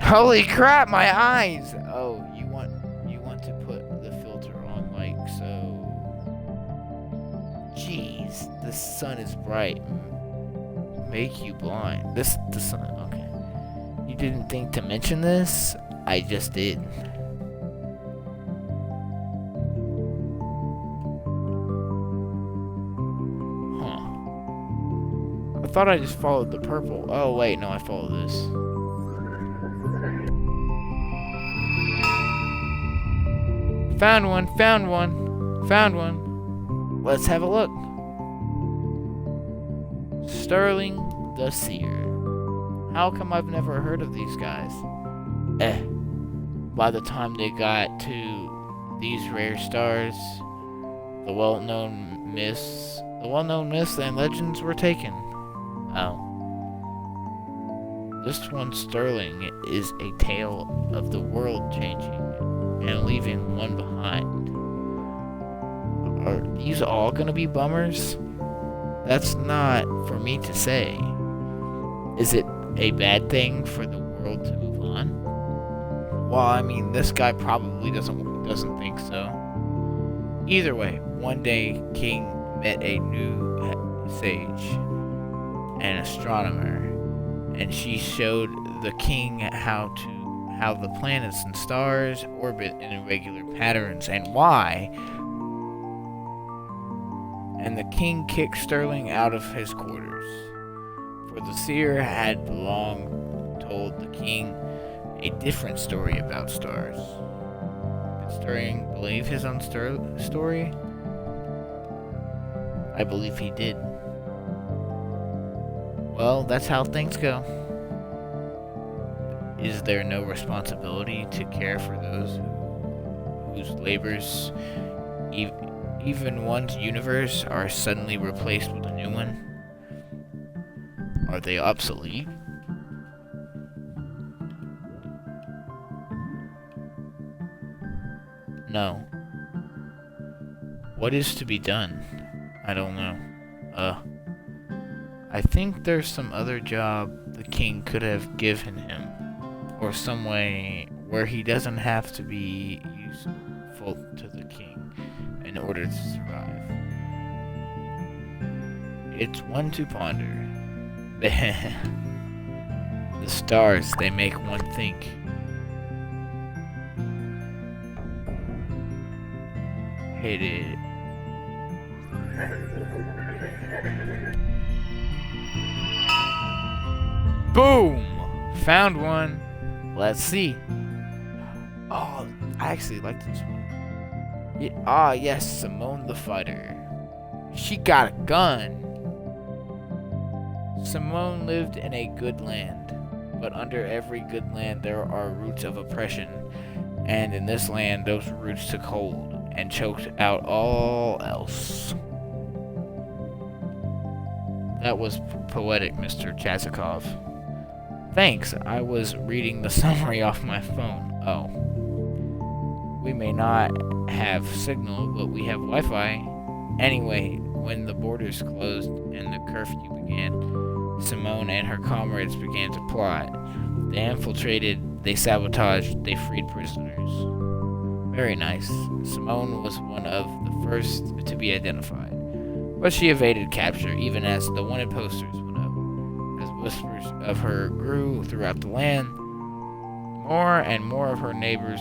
Holy crap, my eyes! Oh, you want to put the filter on like so. Jeez, the sun is bright. Make you blind. The sun, okay. You didn't think to mention this? I just did. I thought I just followed the purple. Oh, wait, no, I followed this. Found one. Let's have a look. Sterling the Seer. How come I've never heard of these guys? By the time they got to these rare stars, the well-known myths and legends were taken. Oh. This one, Sterling, is a tale of the world changing and leaving one behind. Are these all gonna be bummers? That's not for me to say. Is it a bad thing for the world to move on? Well, I mean, this guy probably doesn't think so. Either way, one day King met a new sage, an astronomer, and she showed the king how the planets and stars orbit in irregular patterns and why. And the king kicked Sterling out of his quarters, for the seer had long told the king a different story about stars. Did Sterling believe his own story? I believe he did. Well, that's how things go. Is there no responsibility to care for those whose labors, even one's universe, are suddenly replaced with a new one? Are they obsolete? No. What is to be done? I don't know. I think there's some other job the king could have given him, or some way where he doesn't have to be useful to the king in order to survive. It's one to ponder. The stars, they make one think. Hit it. Boom! Found one. Let's see. Oh, I actually like this one. Yes, Simone the Fighter. She got a gun. Simone lived in a good land, but under every good land there are roots of oppression, and in this land those roots took hold and choked out all else. That was poetic, Mr. Chazikov. Thanks, I was reading the summary off my phone. Oh. We may not have signal, but we have Wi-Fi. Anyway, when the borders closed and the curfew began, Simone and her comrades began to plot. They infiltrated, they sabotaged, they freed prisoners. Very nice. Simone was one of the first to be identified, but she evaded capture even as the wanted posters went up. As whispers of her grew throughout the land, more and more of her neighbors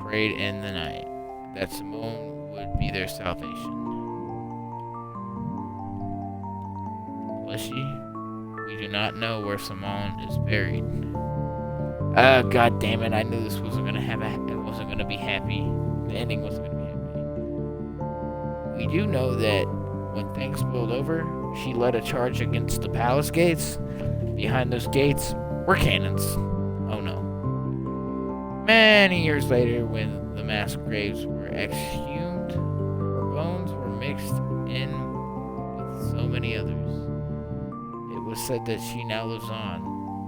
prayed in the night that Simone would be their salvation. Was she? We do not know where Simone is buried. God damn it! I knew this wasn't gonna be happy. The ending wasn't gonna be happy. We do know that when things spilled over, she led a charge against the palace gates. Behind those gates were cannons. Oh no. Many years later, when the mass graves were exhumed, her bones were mixed in with so many others. It was said that she now lives on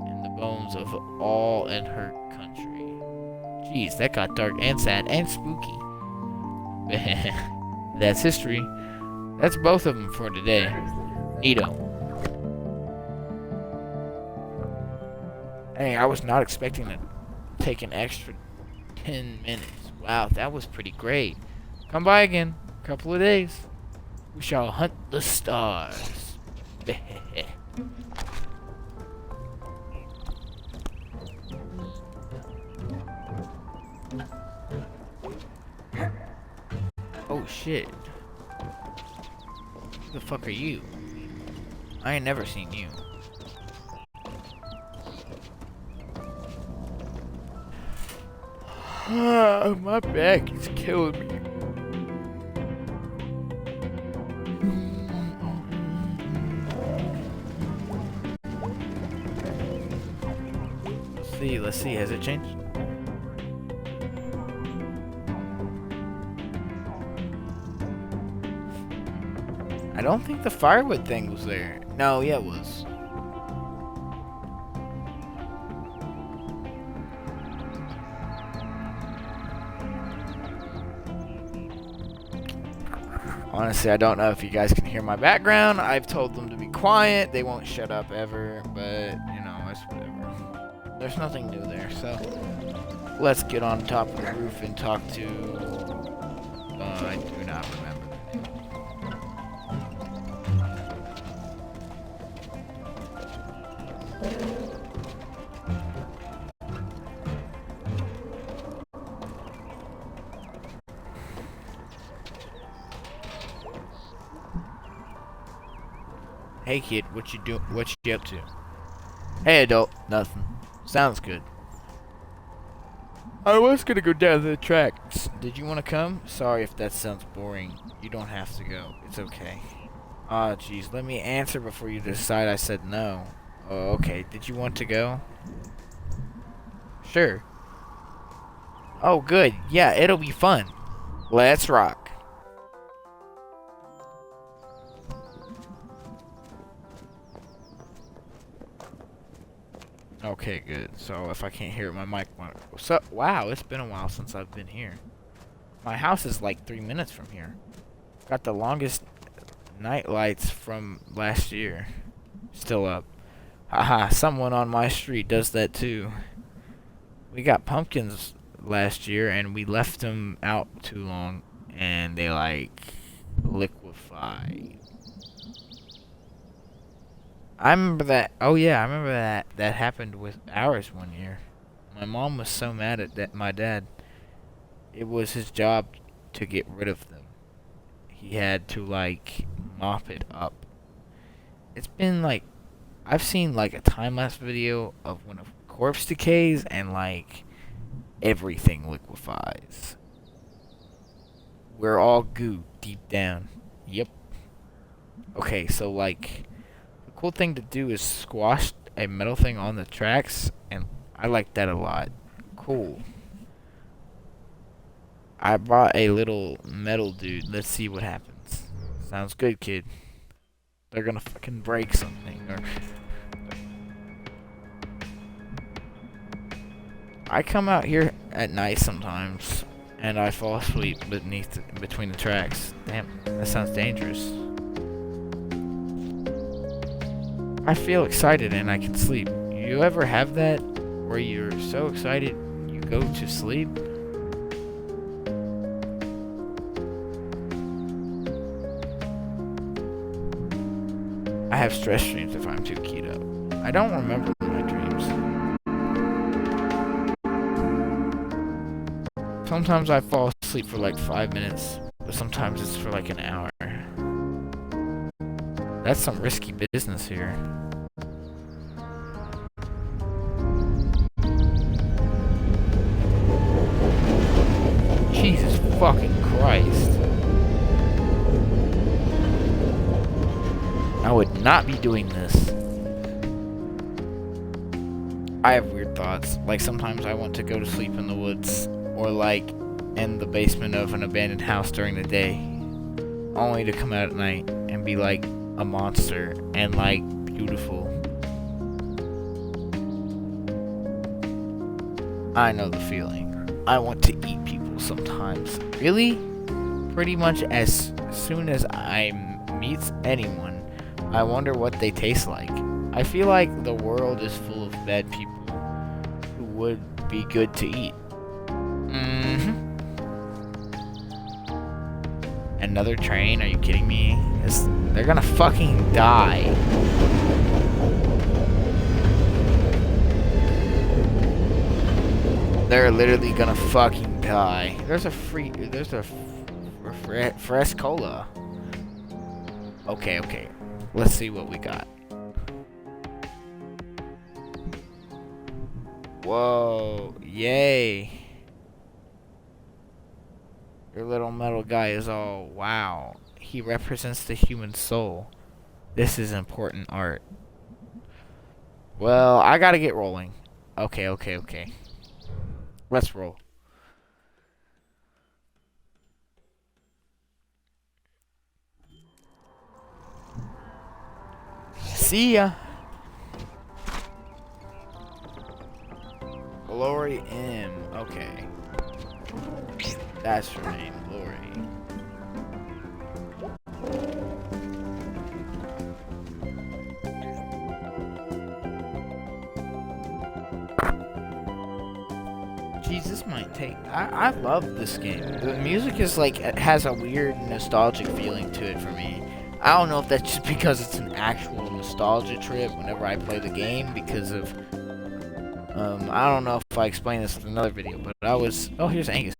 in the bones of all in her country. Jeez, that got dark and sad and spooky. That's history. That's both of them for today. Neato. Hey, I was not expecting to take an extra 10 minutes. Wow, that was pretty great. Come by again. A couple of days. We shall hunt the stars. Oh shit. Who the fuck are you? I ain't never seen you. My back is killing me. Let's see, has it changed? I don't think the firewood thing was there. No, yeah, it was. Honestly, I don't know if you guys can hear my background. I've told them to be quiet. They won't shut up ever, but, you know, it's whatever. There's nothing new there, so let's get on top of the roof and talk to... I do not remember the name. Hey kid, what you up to? Hey adult, nothing. Sounds good. I was gonna go down to the tracks. Did you want to come? Sorry if that sounds boring. You don't have to go. It's okay. Ah, jeez. Let me answer before you decide I said no. Oh, okay. Did you want to go? Sure. Oh, good. Yeah, it'll be fun. Let's rock. Okay, good. So if I can't hear it, my mic won't. So, wow, it's been a while since I've been here. My house is like 3 minutes from here. Got the longest night lights from last year. Still up. Haha, someone on my street does that too. We got pumpkins last year and we left them out too long and they like liquefy. I remember that. Oh yeah, I remember that happened with ours one year. My mom was so mad at my dad. It was his job to get rid of them. He had to like mop it up. It's been like I've seen like a time lapse video of when a corpse decays and like everything liquefies. We're all goo deep down. Yep. Okay, so like the cool thing to do is squash a metal thing on the tracks, and I like that a lot. Cool. I brought a little metal dude. Let's see what happens. Sounds good, kid. They're gonna fucking break something. Or I come out here at night sometimes, and I fall asleep between the tracks. Damn, that sounds dangerous. I feel excited and I can sleep. You ever have that where you're so excited you go to sleep? I have stress dreams if I'm too keyed up. I don't remember my dreams. Sometimes I fall asleep for like 5 minutes, but sometimes it's for like an hour. That's some risky business here. Jesus fucking Christ. I would not be doing this. I have weird thoughts. Like sometimes I want to go to sleep in the woods or like in the basement of an abandoned house during the day, only to come out at night and be like a monster and like beautiful. I know the feeling. I want to eat people sometimes. Really? Pretty much as soon as I meet anyone, I wonder what they taste like. I feel like the world is full of bad people who would be good to eat. Another train? Are you kidding me? They're gonna fucking die. They're literally gonna fucking die. There's a fresh cola. Okay. Let's see what we got. Whoa, yay. Your little metal guy is all wow. He represents the human soul. This is important art. Well, I gotta get rolling. Okay. Let's roll. See ya. Glory M. Okay. That's her name, Glory. Jeez, this might take... I love this game. The music is like, it has a weird nostalgic feeling to it for me. I don't know if that's just because it's an actual nostalgia trip whenever I play the game, because of... I don't know if I explained this in another video, but I was... Oh, here's Angus.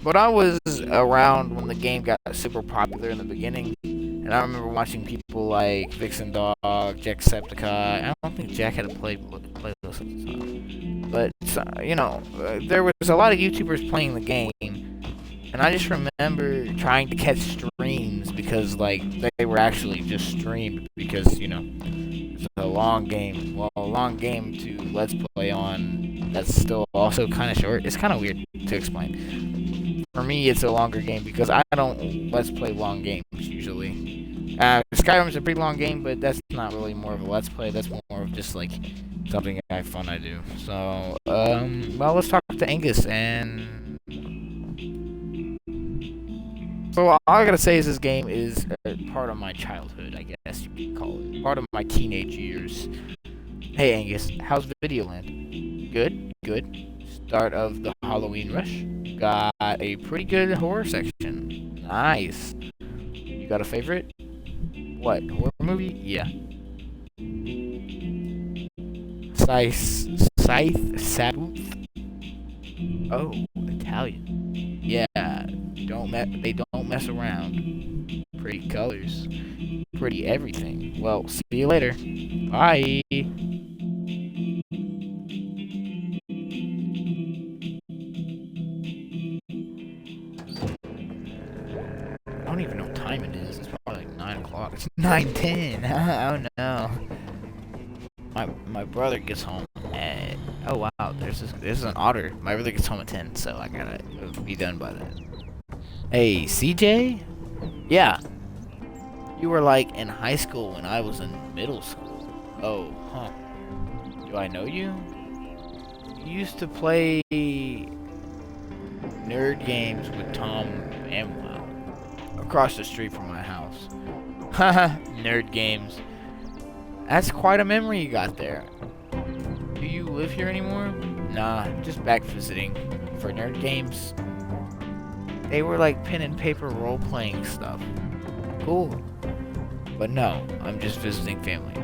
But I was around when the game got super popular in the beginning, and I remember watching people like Vixen Dog, Jacksepticeye. I don't think Jack had a playlist at the time. But, you know, there was a lot of YouTubers playing the game, and I just remember trying to catch streams because, like, they were actually just streamed because, you know, it's a long game. Well, a long game to Let's Play on that's still also kind of short. It's kind of weird to explain. For me, it's a longer game because I don't Let's Play long games usually. Skyrim's a pretty long game, but that's not really more of a Let's Play. That's more of just like something I have fun I do. So, well, let's talk to Angus and. So all I gotta say is this game is part of my childhood, I guess you could call it. part of my teenage years. Hey Angus, how's Videoland? Good, good. Start of the Halloween rush. Got a pretty good horror section. Nice. You got a favorite? What, horror movie? Yeah. Scythe Sabuth? Oh, Italian. Yeah, they don't mess around. Pretty colors. Pretty everything. Well, see you later. Bye. I don't even know what time it is. It's probably like 9 o'clock. It's 9:10. Oh no. My brother gets home at... Oh wow, there's an otter. My brother gets home at 10, so I gotta be done by then. Hey, CJ? Yeah. You were like in high school when I was in middle school. Oh, huh. Do I know you? You used to play nerd games with Tom Amwell across the street from my house. Haha, nerd games. That's quite a memory you got there. Do you live here anymore? Nah, just back visiting for nerd games. They were like pen and paper role-playing stuff. Cool. But no, I'm just visiting family.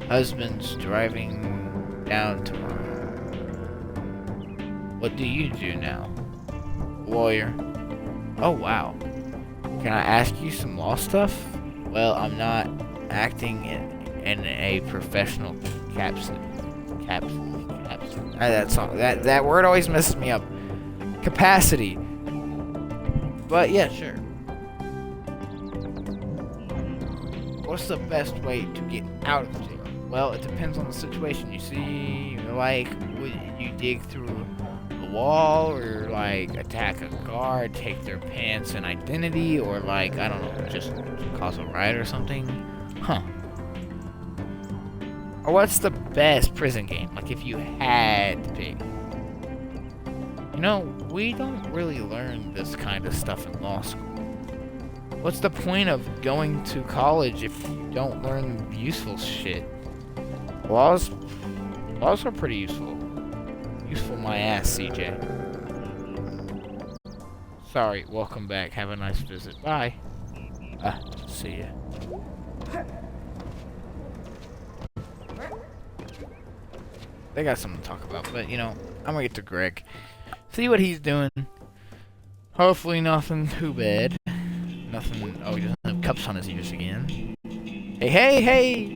Husband's driving down tomorrow. What do you do now? Lawyer. Oh wow. Can I ask you some law stuff? Well, I'm not acting in a professional capacity. That word always messes me up. Capacity. But yeah, sure. What's the best way to get out of jail? Well, it depends on the situation. You see, like, would you dig through a wall, or like attack a guard, take their pants and identity, or like, I don't know, just cause a riot or something? Huh. Or what's the best prison game? Like, if you had to pick. You know, we don't really learn this kind of stuff in law school. What's the point of going to college if you don't learn useful shit? Laws are pretty useful. Useful my ass, CJ. Sorry, welcome back. Have a nice visit. Bye. See ya. They got something to talk about, but you know, I'm gonna get to Greg. See what he's doing. Hopefully nothing too bad. Nothing. Oh, he doesn't have cups on his ears again. Hey!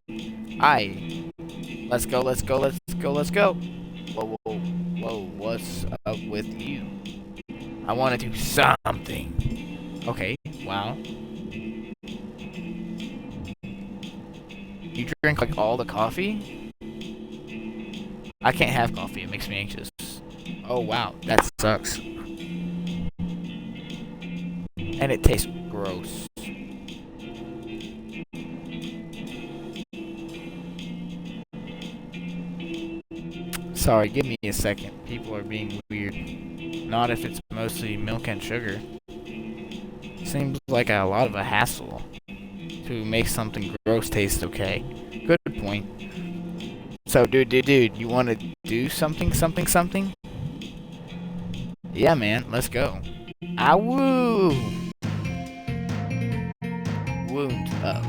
Hi. Let's go. Whoa, what's up with you? I want to do something. Okay, wow. You drink like all the coffee? I can't have coffee, it makes me anxious. Oh wow, that sucks. And it tastes gross. Sorry, give me a second. People are being weird. Not if it's mostly milk and sugar. Seems like a lot of a hassle to make something gross taste okay. Good point. So, dude, you want to do something? Yeah, man, let's go. Awoo! Wound up.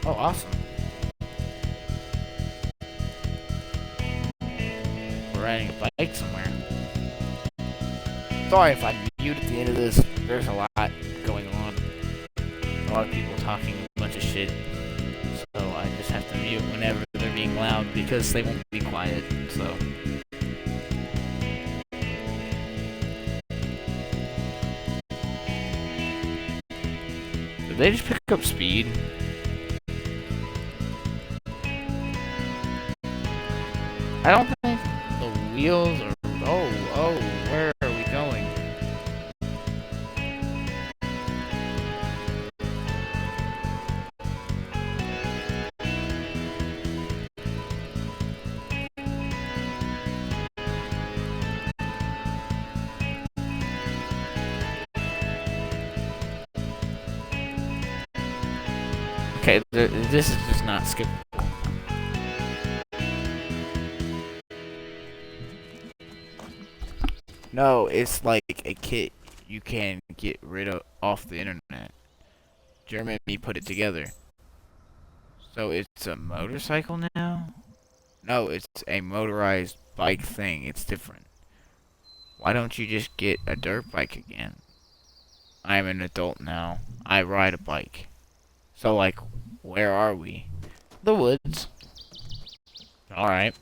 Oh, awesome. We're riding a bike somewhere. Sorry if I mute at the end of this. There's a lot going on. A lot of people talking a bunch of shit. So I just have to mute whenever they're being loud because they won't be quiet. So. Did they just pick up speed? I don't think the wheels are... Oh, where are we going? Okay, this is just not skip. No, it's like a kit you can get rid of off the internet. Jeremy put it together. So it's a motorcycle now? No, it's a motorized bike thing. It's different. Why don't you just get a dirt bike again? I'm an adult now. I ride a bike. So, like, where are we? The woods. Alright.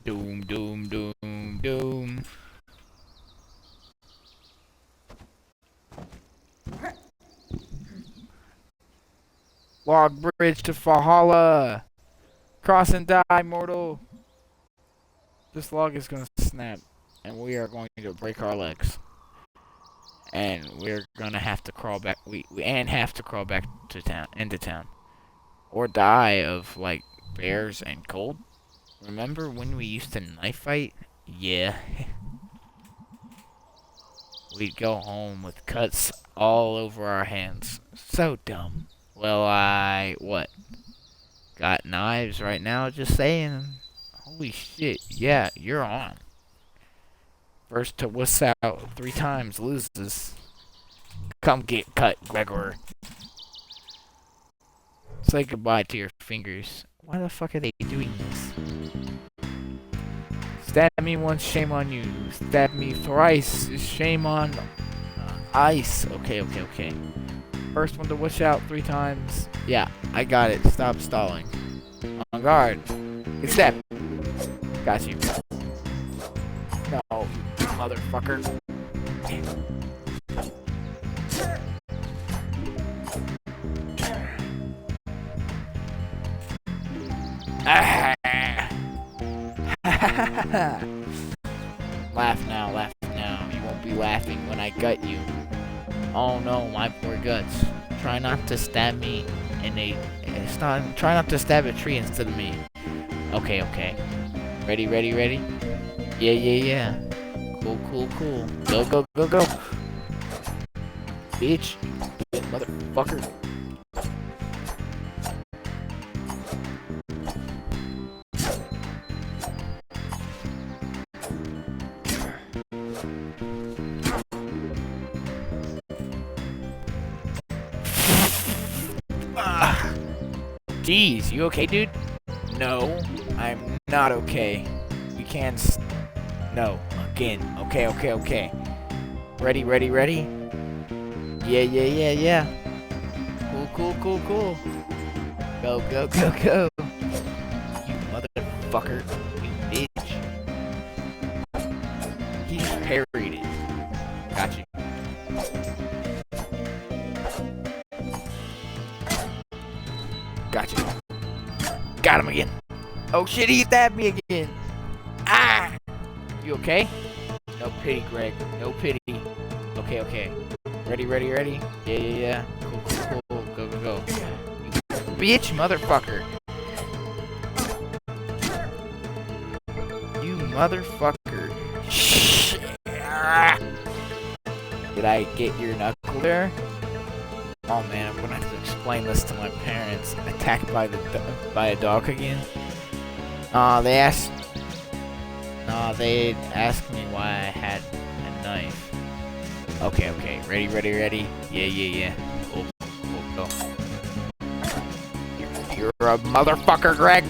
Doom, doom, doom, doom. Log bridge to Valhalla. Cross and die, mortal. This log is gonna snap, and we are going to break our legs. And we're gonna have to crawl back. We have to crawl back to town, into town, or die of like bears and cold. Remember when we used to knife fight? Yeah. We'd go home with cuts all over our hands. So dumb. Well, what? Got knives right now, just saying. Holy shit, yeah, you're on. First to wuss out 3 times loses. Come get cut, Gregor. Say goodbye to your fingers. Why the fuck are they doing this? Stab me once, shame on you. Stab me thrice, shame on ice. Okay. First one to wish out 3 times. Yeah, I got it. Stop stalling. On guard. Get stabbed. Got you. No, you motherfucker. Laugh now. You won't be laughing when I gut you. Oh no, my poor guts. Try not to stab me in a... Try not to stab a tree instead of me. Okay. Ready? Yeah. Cool. Go. Bitch. Motherfucker. Jeez, you okay, dude? No, I'm not okay. We can't. No, again. Okay. Ready? Yeah. Cool. Go. You motherfucker. You bitch. He just parried it. Got you. Gotcha. Got him again. Oh shit, he stabbed me again. Ah! You okay? No pity, Greg. No pity. Okay. Ready? Yeah. Cool. Go. You bitch motherfucker. You motherfucker. Shit. Did I get your knuckle there? Oh man, I'm gonna have to explain this to my parents. Attacked by a dog again. They asked me why I had a knife. Okay. Ready? Yeah. Cool. Go. You're a motherfucker, Greg.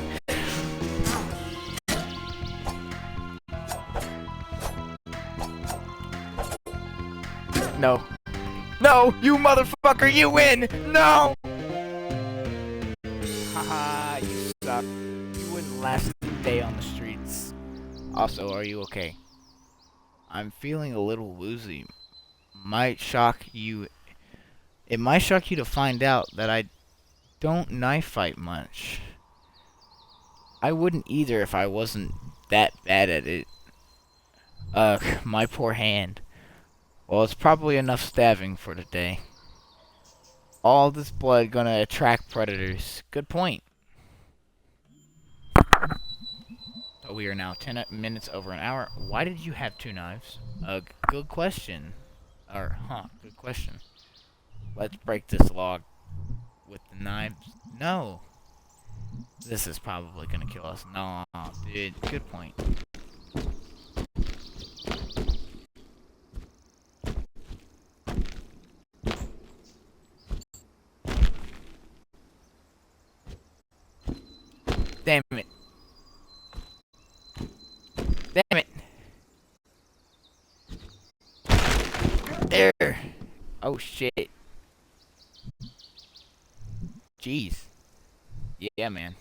No, you motherfucker, you win! No! Haha, you suck. You wouldn't last a day on the streets. Also, are you okay? I'm feeling a little woozy. Might shock you. It might shock you to find out that I don't knife fight much. I wouldn't either if I wasn't that bad at it. Ugh, my poor hand. Well, it's probably enough stabbing for today. All this blood gonna attract predators. Good point. So we are now 10 minutes over an hour. Why did you have 2 knives? Good question. Or, good question. Let's break this log with the knives. No. This is probably gonna kill us. No, dude. Good point. Damn it. Damn it. There. Oh, shit. Jeez. Yeah, man.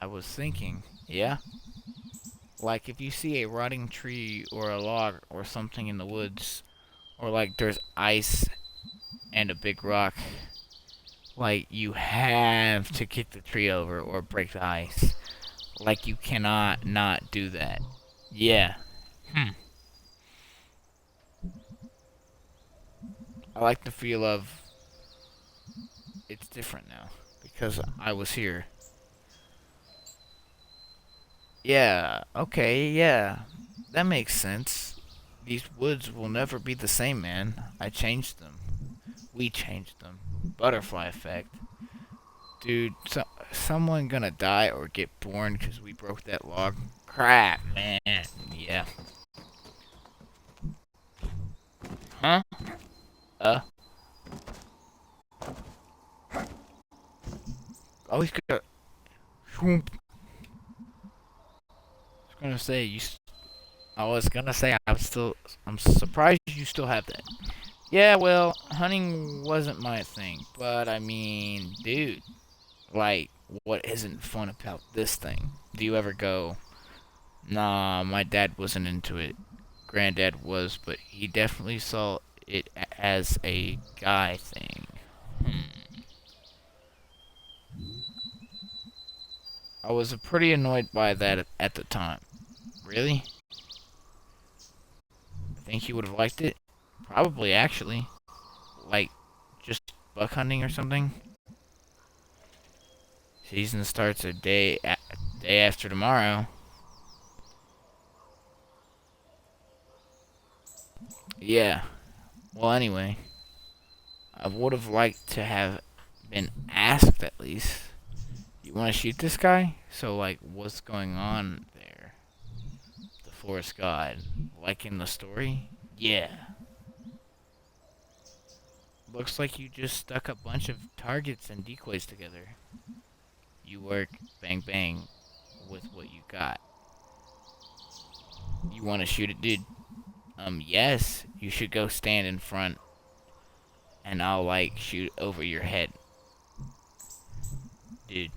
I was thinking, yeah? Like, if you see a rotting tree or a log or something in the woods, or like there's ice and a big rock, like, you have to kick the tree over or break the ice. Like, you cannot not do that. Yeah. I like the feel of it's different now because I was here. Yeah, okay, yeah. That makes sense. These woods will never be the same, man. I changed them. We changed them. Butterfly effect. Dude, someone gonna die or get born because we broke that log? Crap, man. Yeah. Huh? Uh. Oh, he's gonna. I was gonna say you. I was gonna say I'm surprised you still have that. Yeah, well, hunting wasn't my thing, but I mean, dude, like, what isn't fun about this thing? Do you ever go, nah, my dad wasn't into it. Granddad was, but he definitely saw it as a guy thing. I was pretty annoyed by that at the time. Really? I think he would have liked it? Probably, actually. Like, just buck hunting or something? Season starts day after tomorrow. Yeah. Well, anyway, I would have liked to have been asked at least. You want to shoot this guy? So, like, what's going on there? The forest god, like in the story? Yeah. Looks like you just stuck a bunch of targets and decoys together. You work, bang bang, with what you got. You want to shoot it, dude? Yes. You should go stand in front, and I'll, like, shoot over your head. Dude.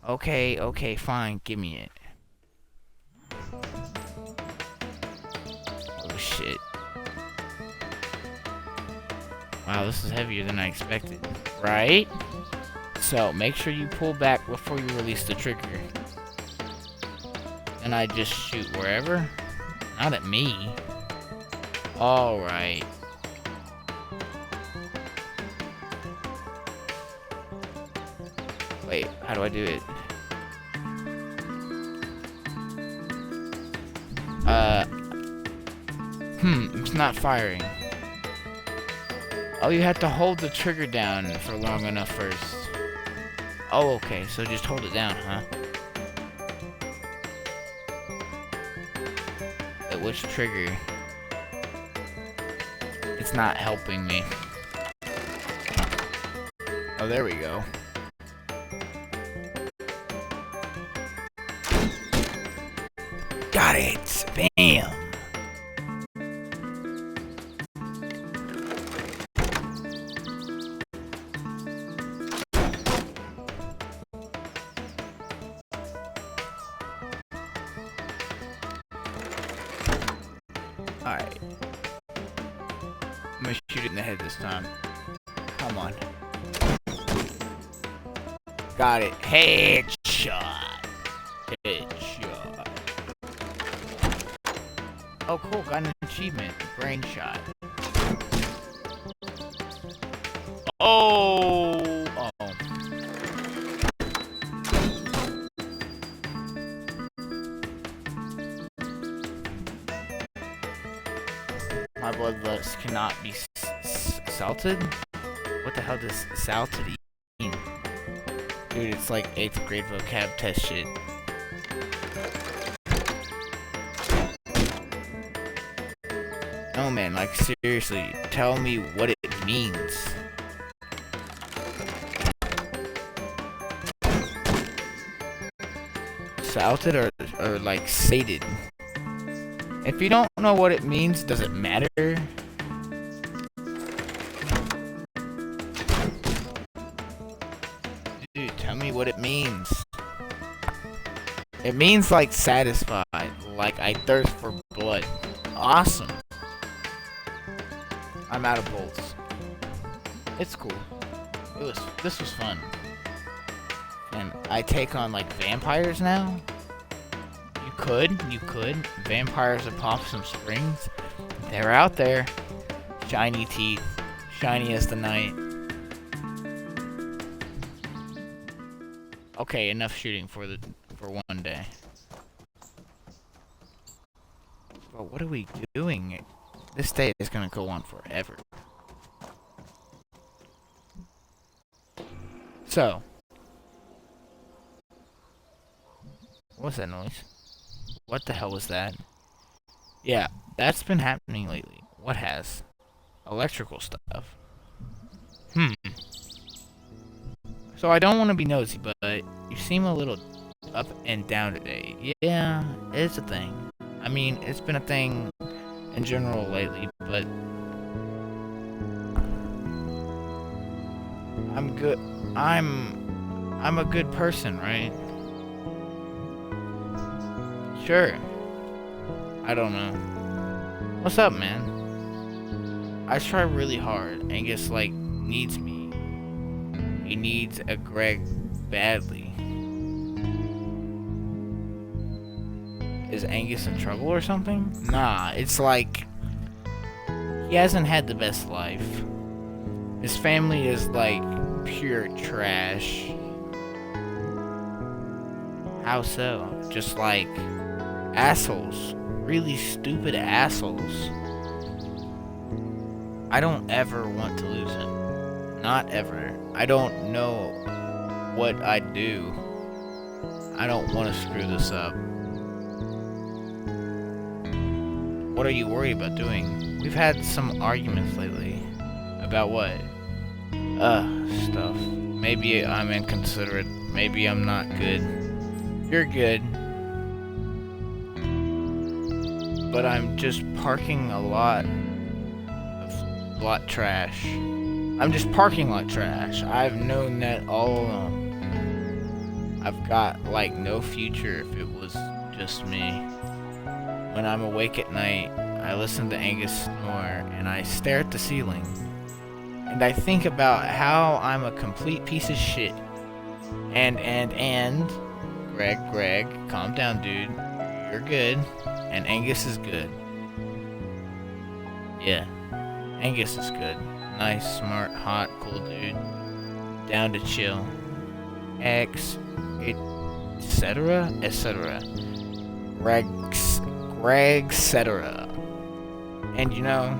Okay, fine. Give me it. Oh, shit. Wow, this is heavier than I expected. Right? So, make sure you pull back before you release the trigger. And I just shoot wherever? Not at me. Alright. Wait, how do I do it? It's not firing. Oh, you have to hold the trigger down for long enough first. Oh, okay, so just hold it down, huh? Wait, which trigger? It's not helping me. Oh, there we go. Got it! Bam! Alright. I'm gonna shoot it in the head this time. Come on. Got it. Headshot. Headshot. Oh, cool. Got an achievement. Brain shot. Oh. Oh. animals cannot be salted? What the hell does salted mean? Dude, it's like 8th grade vocab test shit. No man, like seriously, tell me what it means. Salted or like sated? If you don't know what it means, does it matter? Dude, tell me what it means. It means like satisfied, like I thirst for blood. Awesome. I'm out of bolts. It's cool. This was fun. And I take on like vampires now? You could. Vampires that pop some springs. They're out there. Shiny teeth. Shiny as the night. Okay, enough shooting for one day. But what are we doing? This day is gonna go on forever. So. What's that noise? What the hell was that? Yeah, that's been happening lately. What has? Electrical stuff. So I don't want to be nosy, but you seem a little up and down today. Yeah, it's a thing. I mean, it's been a thing in general lately, but I'm good. I'm a good person, right? Sure. I don't know. What's up, man? I try really hard. Angus, like, needs me. He needs a Greg badly. Is Angus in trouble or something? Nah, it's like he hasn't had the best life. His family is like pure trash. How so? Just like assholes. Really stupid assholes. I don't ever want to lose him. Not ever. I don't know what I'd do. I don't want to screw this up. What are you worried about doing? We've had some arguments lately. About what? Stuff. Maybe I'm inconsiderate. Maybe I'm not good. You're good. But I'm just parking a lot trash. I'm just parking lot trash. I've known that all along. I've got like no future if it was just me. When I'm awake at night, I listen to Angus snore and I stare at the ceiling. And I think about how I'm a complete piece of shit. And Greg, calm down, dude. You're good. And Angus is good. Yeah, Angus is good. Nice, smart, hot, cool dude. Down to chill. Etc. Greg, etc. And you know,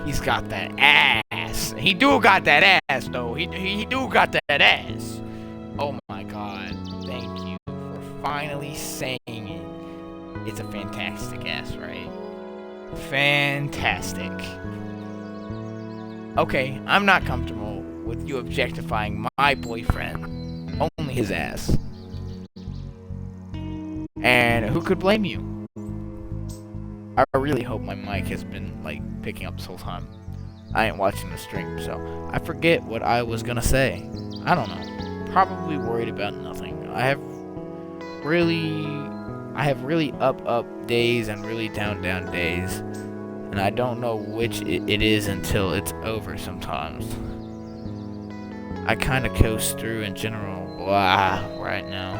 he's got that ass. He do got that ass, though. He do got that ass. Oh my god, thank you for finally saying it. It's a fantastic ass, right? Fantastic. Okay, I'm not comfortable with you objectifying my boyfriend. Only his ass. And who could blame you? I really hope my mic has been, like, picking up this whole time. I ain't watching the stream, so I forget what I was gonna say. I don't know. Probably worried about nothing. I have really up days and really down days. And I don't know which it is until it's over sometimes. I kind of coast through in general blah right now.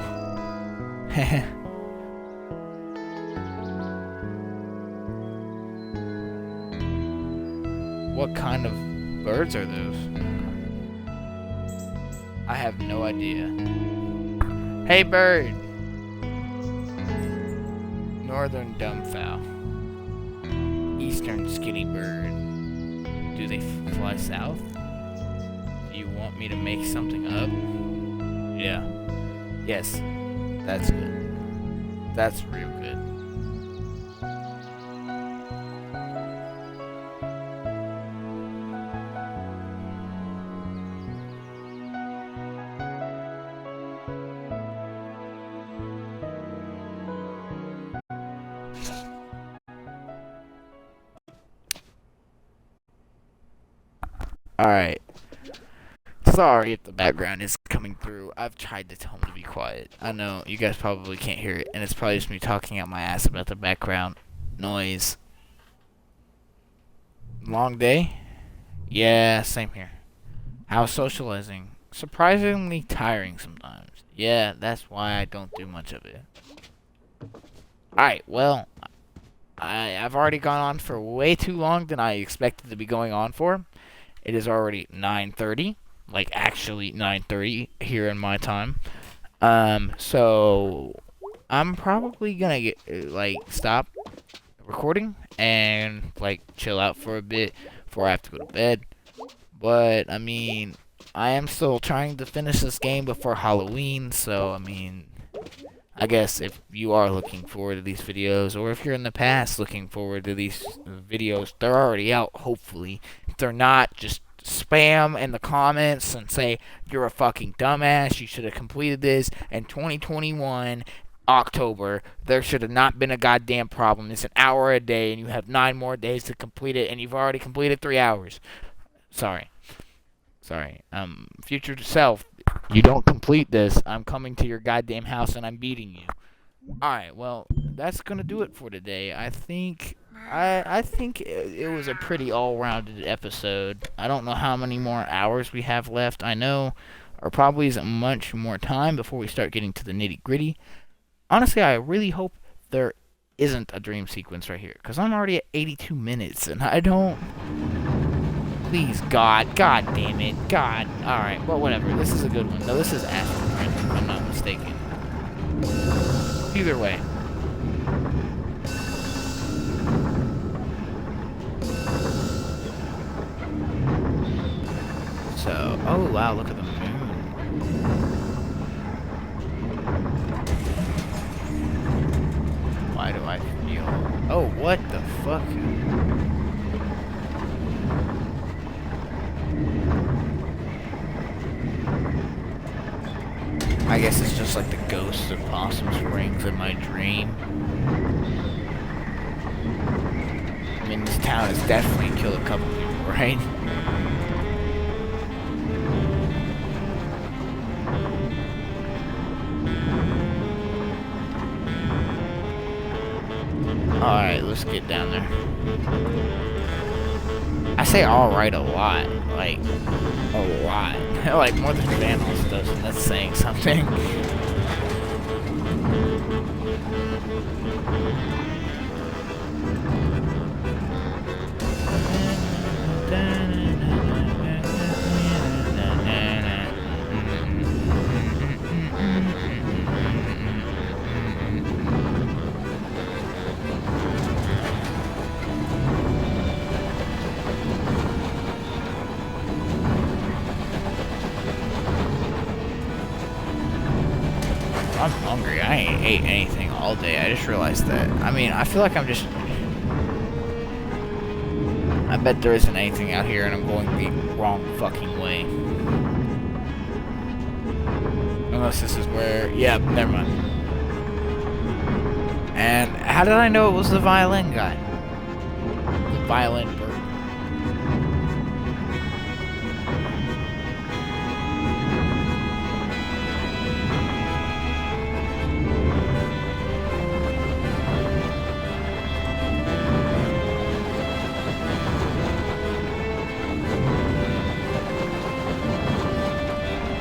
What kind of birds are those? I have no idea. Hey bird! Northern dumbfowl. eastern skinny bird. Do they fly south? Do you want me to make something up? Yeah. Yes. That's good. That's real good. Alright. Sorry if the background is coming through. I've tried to tell him to be quiet. I know you guys probably can't hear it, and it's probably just me talking out my ass about the background noise. Long day? Yeah, same here. How's socializing? Surprisingly tiring sometimes. Yeah, that's why I don't do much of it. Alright, well, I've already gone on for way too long than I expected to be going on for. It is already 9:30, like actually 9:30 here in my time. So I'm probably gonna stop recording and chill out for a bit before I have to go to bed. But I mean, I am still trying to finish this game before Halloween, so I mean, I guess if you are looking forward to these videos, or if you're in the past looking forward to these videos, they're already out, hopefully. If they're not, just spam in the comments and say, you're a fucking dumbass, you should have completed this in 2021, October. There should have not been a goddamn problem. It's an hour a day, and you have 9 more days to complete it, and you've already completed 3 hours. Sorry. Future self, you don't complete this, I'm coming to your goddamn house and I'm beating you. Alright, well, that's gonna do it for today. I think it was a pretty all-rounded episode. I don't know how many more hours we have left. I know there probably isn't much more time before we start getting to the nitty-gritty. Honestly, I really hope there isn't a dream sequence right here, because I'm already at 82 minutes, and I don't... Please, God damn it, God. Alright, well, whatever. This is a good one. No, this is Astro Prince, if I'm not mistaken. Either way. So, oh wow, look at the moon. Why do I feel... Oh, what the fuck? I guess it's just like the ghosts of Possum Springs in my dream. I mean, this town has definitely killed a couple people, right? Alright, let's get down there. I say alright a lot. Like, a lot. Like, more than Vandals does, and that's saying something. I'm hungry. I ain't ate anything all day. I just realized that. I mean, I feel like I'm just... I bet there isn't anything out here and I'm going the wrong fucking way. Unless this is where... Yeah, never mind. And how did I know it was the violin guy? The violin bird.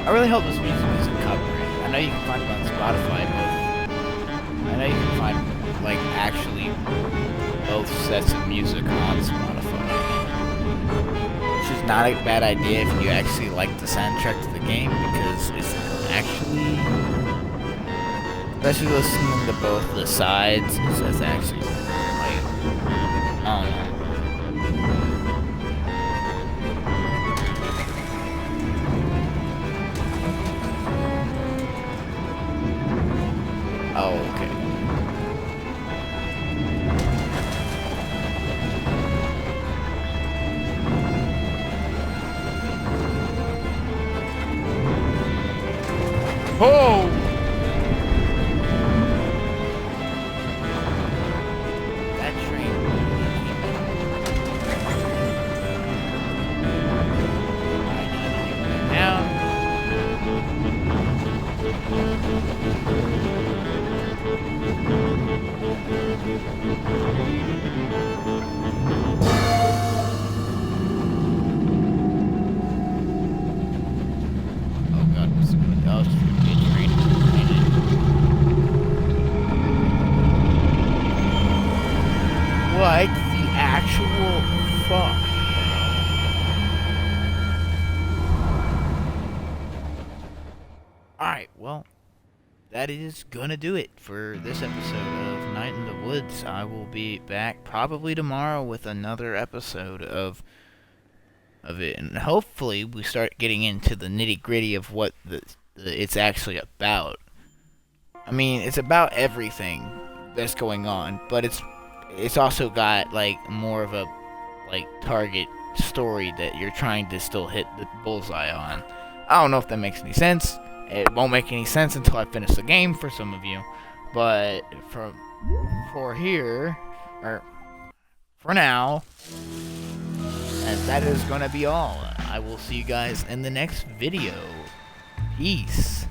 I really hope this music isn't copyrighted. I know you can find it on Spotify, but I know you can find, like, actually both sets of music on Spotify. Which is not a bad idea if you actually like the soundtrack to the game, because it's actually... Especially listening to both the sides, it's actually, like, I don't know. that is gonna do it for this episode of Night in the Woods. I will be back probably tomorrow with another episode of it, and hopefully we start getting into the nitty gritty of what it's actually about. I mean, it's about everything that's going on, but it's also got like more of a like target story that you're trying to still hit the bullseye on. I don't know if that makes any sense. It won't make any sense until I finish the game for some of you, but for here, or for now, and that is gonna be all. I will see you guys in the next video. Peace.